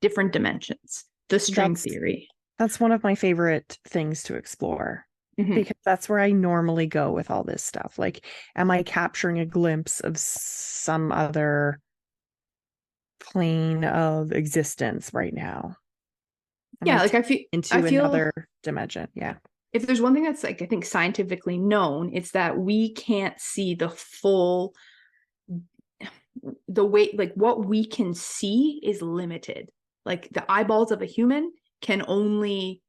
different dimensions, the string theory. That's one of my favorite things to explore, because that's where I normally go with all this stuff. Like, am I capturing a glimpse of some other plane of existence right now? Like I feel another dimension. Yeah. If there's one thing that's like, I think, scientifically known, it's that we can't see the full, the way, like what we can see is limited. Like the eyeballs of a human can only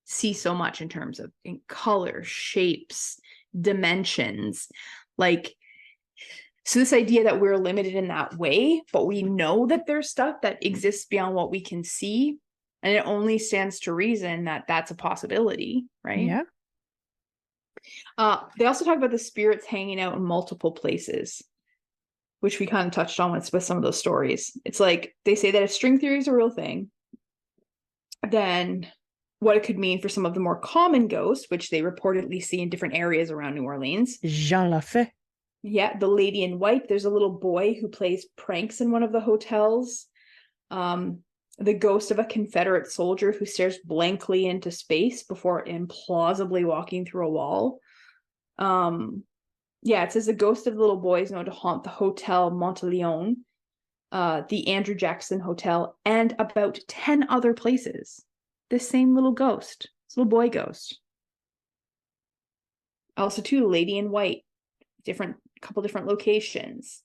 see so much in terms of in color, shapes, dimensions. Like, so this idea that we're limited in that way, but we know that there's stuff that exists beyond what we can see. And it only stands to reason that that's a possibility, right? Yeah. They also talk about the spirits hanging out in multiple places, which we kind of touched on with some of those stories. It's like they say that if string theory is a real thing, then what it could mean for some of the more common ghosts, which they reportedly see in different areas around New Orleans. Jean Lafay. Yeah, the lady in white. There's a little boy who plays pranks in one of the hotels. The ghost of a Confederate soldier who stares blankly into space before implausibly walking through a wall. Yeah, it says the ghost of the little boy is known to haunt the Hotel Monteleone, the Andrew Jackson Hotel, and about 10 other places. This same little ghost, this little boy ghost. Also, too, lady in white, couple different locations.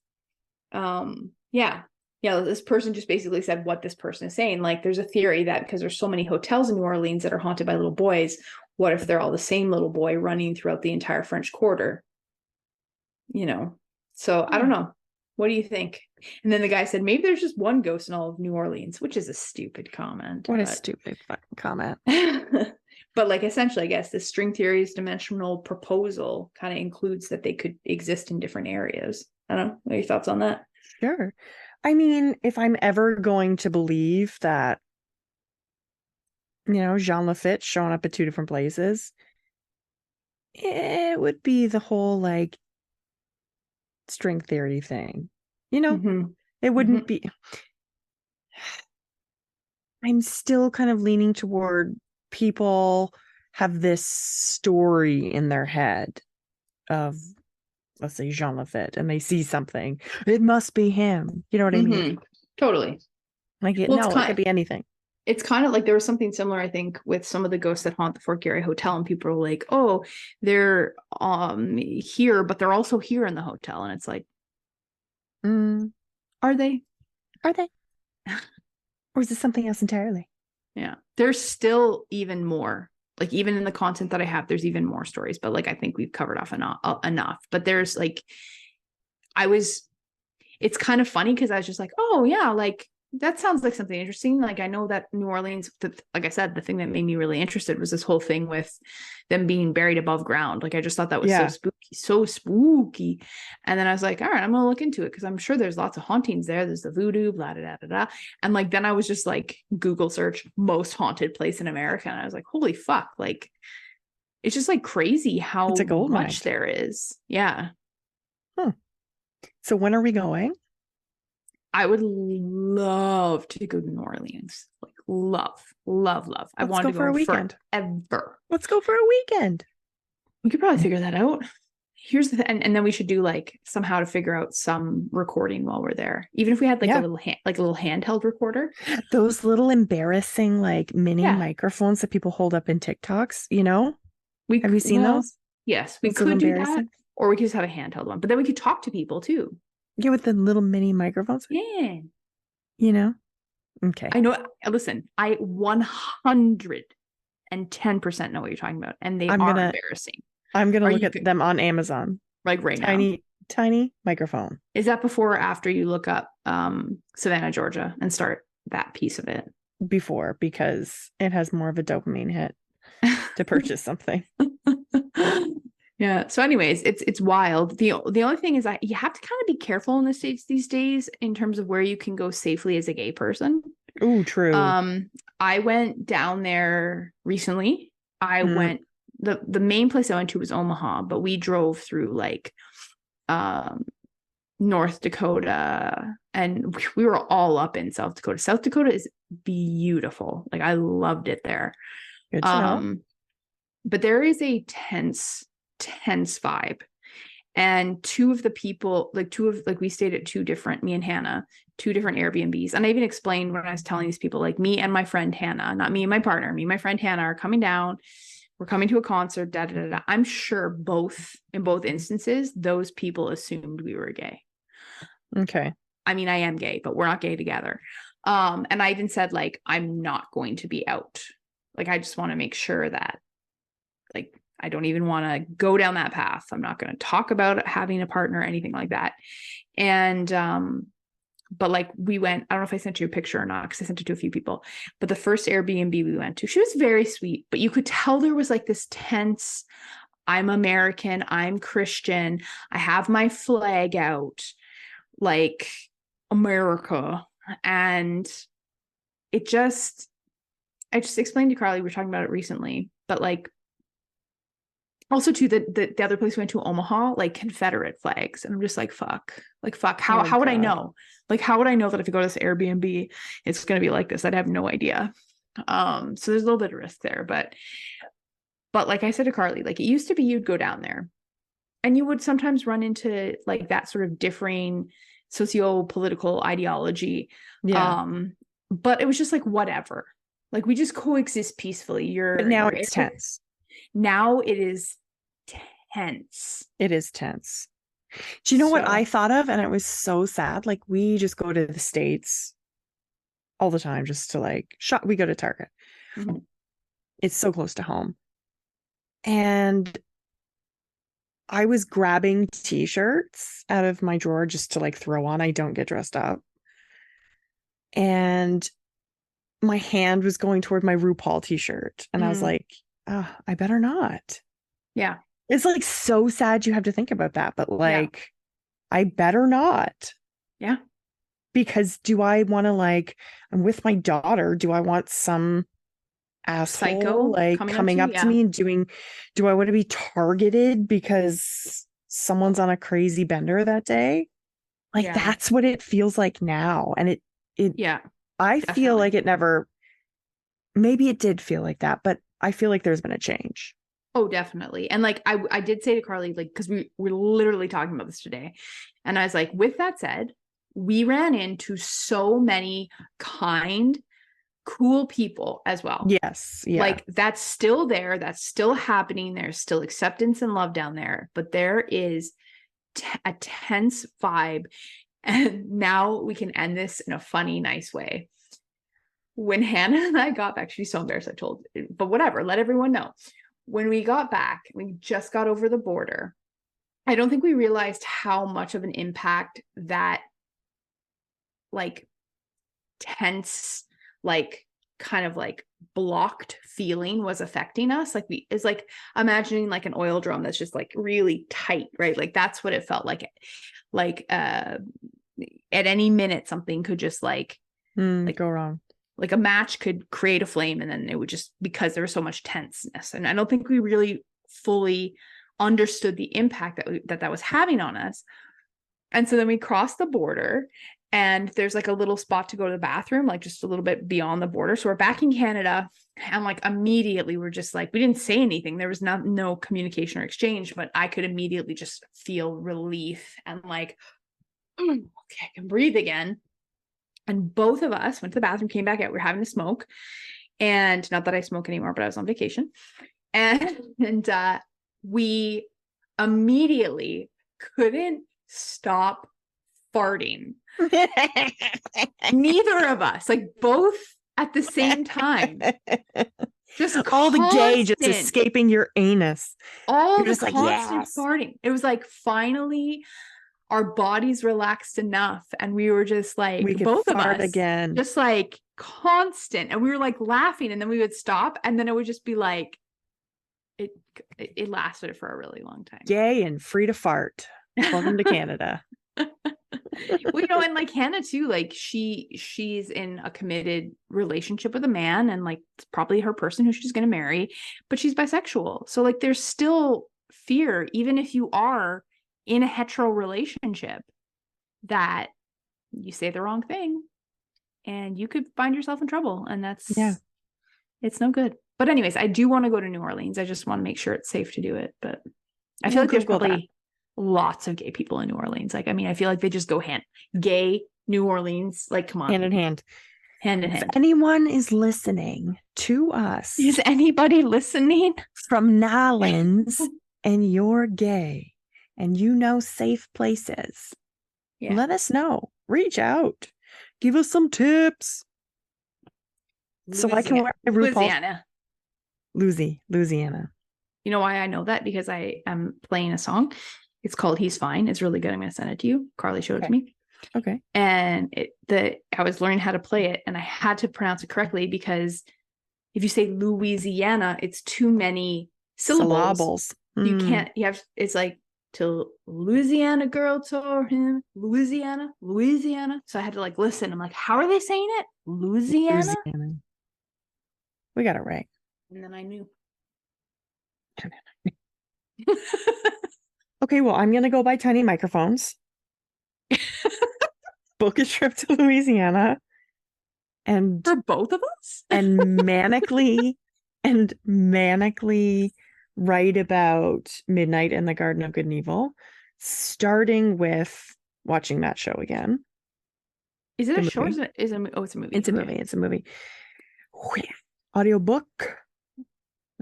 Yeah, this person just basically said what this person is saying. Like, there's a theory that because there's so many hotels in New Orleans that are haunted by little boys, what if they're all the same little boy running throughout the entire French Quarter? You know, so I don't know. What do you think? And then the guy said, maybe there's just one ghost in all of New Orleans, which is a stupid comment. What a stupid fucking comment. But like, essentially, I guess the string theory's dimensional proposal kind of includes that they could exist in different areas. I don't know. What are your thoughts on that? Sure. I mean, if I'm ever going to believe that, you know, Jean Lafitte showing up at two different places, it would be the whole like string theory thing. You know, it wouldn't be. I'm still kind of leaning toward people have this story in their head of, let's say, Jean Lafitte, and they see something. It must be him. You know what I mean? Totally. Like, it could be anything. It's kind of like there was something similar, I think, with some of the ghosts that haunt the Fort Garry Hotel, and people were like, "Oh, they're here, but they're also here in the hotel," and it's like, are they? Are they? Or is this something else entirely? Yeah, there's still even more. Like even in the content that I have, there's even more stories. But like I think we've covered off enough. But there's like, I was. It's kind of funny because I was just like, oh yeah, like that sounds like something interesting. Like I know that New Orleans, like I said, the thing that made me really interested was this whole thing with them being buried above ground. Like I just thought that was so spooky. And then I was like, all right, I'm gonna look into it because I'm sure there's lots of hauntings there. There's the voodoo, blah, blah, blah, blah. And like then I was just like Google search most haunted place in America, and I was like, holy fuck, like it's just like crazy how It's a gold much mine. there is. Yeah. So when are we going? I would love to go to New Orleans. Like love. I wanted to go for a weekend. forever. Let's go for a weekend. We could probably figure that out. Here's the and then we should do like somehow to figure out some recording while we're there. Even if we had like a little handheld recorder. Those little embarrassing like mini microphones that people hold up in TikToks, you know? Have you seen those? Yes, we could do that. Or we could just have a handheld one. But then we could talk to people too. Yeah, with the little mini microphones. Yeah. You know? Okay. I know. Listen, I 110% know what you're talking about. And they are embarrassing. I'm going to look at them on Amazon. Like right now. Tiny microphone. Is that before or after you look up Savannah, Georgia and start that piece of it? Before, because it has more of a dopamine hit to purchase something. Yeah. So anyways, it's wild. The only thing is you have to kind of be careful in the States these days in terms of where you can go safely as a gay person. Oh, true. I went down there recently. I went the main place I went to was Omaha, but we drove through like North Dakota, and we were all up in South Dakota. South Dakota is beautiful. Like I loved it there. Good to know. But there is a tense vibe. And two of the people, we stayed at me and Hannah, two different Airbnbs. And I even explained when I was telling these people, like me and my friend Hannah, not me and my partner, me and my friend Hannah are coming down. We're coming to a concert, da da da da. I'm sure in both instances, those people assumed we were gay. Okay. I mean, I am gay, but we're not gay together. And I even said, like, I'm not going to be out. Like, I just want to make sure that, like, I don't even want to go down that path. I'm not going to talk about having a partner or anything like that. And, but like we went, I don't know if I sent you a picture or not, because I sent it to a few people, but the first Airbnb we went to, she was very sweet, but you could tell there was like this tense, I'm American, I'm Christian, I have my flag out, like America. And I just explained to Carly, we were talking about it recently, but like, also too, the other place we went to, Omaha, like Confederate flags. And I'm just like, fuck. How would I know? Like, how would I know that if I go to this Airbnb, it's going to be like this? I'd have no idea. So there's a little bit of risk there, but like I said to Carly, like it used to be you'd go down there and you would sometimes run into like that sort of differing socio-political ideology. Yeah. But it was just like, whatever, like we just coexist peacefully. But now it's tense. Now it is tense. It is tense. Do you know what I thought of? And it was so sad. Like we just go to the States all the time just to like shop. We go to Target. Mm-hmm. It's so close to home. And I was grabbing t-shirts out of my drawer just to like throw on. I don't get dressed up. And my hand was going toward my RuPaul t-shirt. And I was like, oh, I better not. Yeah. It's like so sad you have to think about that, but like, I better not. Yeah. Because do I want to like, I'm with my daughter. Do I want some asshole psycho like coming up to me and do I want to be targeted because someone's on a crazy bender that day? Like that's what it feels like now. And I feel like it never, maybe it did feel like that, but I feel like there's been a change. Oh, definitely. And like, I did say to Carly, like, cause we were literally talking about this today. And I was like, with that said, we ran into so many kind, cool people as well. Yes. Yeah. Like that's still there. That's still happening. There's still acceptance and love down there, but there is a tense vibe. And now we can end this in a funny, nice way. When Hannah and I got back, she's so embarrassed I told, but whatever, let everyone know. When we got back, we just got over the border. I don't think we realized how much of an impact that like tense, like kind of like blocked feeling was affecting us. Like it's like imagining like an oil drum that's just like really tight, right? Like that's what it felt like. Like at any minute something could just like go wrong. Like a match could create a flame, and then it would just, because there was so much tenseness. And I don't think we really fully understood the impact that was having on us. And so then we crossed the border, and there's like a little spot to go to the bathroom, like just a little bit beyond the border. So we're back in Canada, and like immediately we're just like, we didn't say anything. There was no communication or exchange, but I could immediately just feel relief and like, okay, I can breathe again. And both of us went to the bathroom, came back out. We were having a smoke, and not that I smoke anymore, but I was on vacation, and we immediately couldn't stop farting. Neither of us, like both at the same time. Just all the gay just escaping your anus. All You're the just constant like, yes. farting. It was like finally our bodies relaxed enough, and we were just like, we could both of fart us again, just like constant, and we were like laughing, and then we would stop, and then it would just be like it lasted for a really long time. Gay and free to fart. Welcome to Canada. Well, you know, and like Hannah too, like she's in a committed relationship with a man, and like it's probably her person who she's going to marry, but she's bisexual. So like there's still fear, even if you are in a hetero relationship, that you say the wrong thing and you could find yourself in trouble. And it's no good. But anyways, I do want to go to New Orleans. I just want to make sure it's safe to do it. But I feel like there's probably lots of gay people in New Orleans. Like, I mean, I feel like they just go gay New Orleans, like, come on. Hand in hand. Hand in hand. If anyone is listening to us. Is anybody listening? From Nolans and you're gay and you know safe places, let us know. Reach out. Give us some tips. So I can wear my RuPaul. Louisiana. You know why I know that? Because I am playing a song. It's called He's Fine. It's really good. I'm going to send it to you. Carly showed it to me. Okay. And I was learning how to play it, and I had to pronounce it correctly, because if you say Louisiana, it's too many syllables. You can't, it's like, till Louisiana girl told him, Louisiana. So I had to like listen. I'm like, how are they saying it? Louisiana. We got it right. And then I knew. Okay, well, I'm going to go buy tiny microphones. Book a trip to Louisiana. And for both of us? and manically write about Midnight in the Garden of Good and Evil, starting with watching that show again. Is it a show? It's a movie. It's a movie. It's a movie. Audiobook.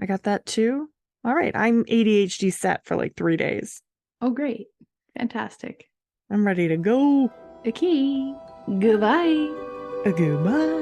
I got that too. All right. I'm ADHD set for like 3 days. Oh, great. Fantastic. I'm ready to go. Okay. Goodbye. Goodbye.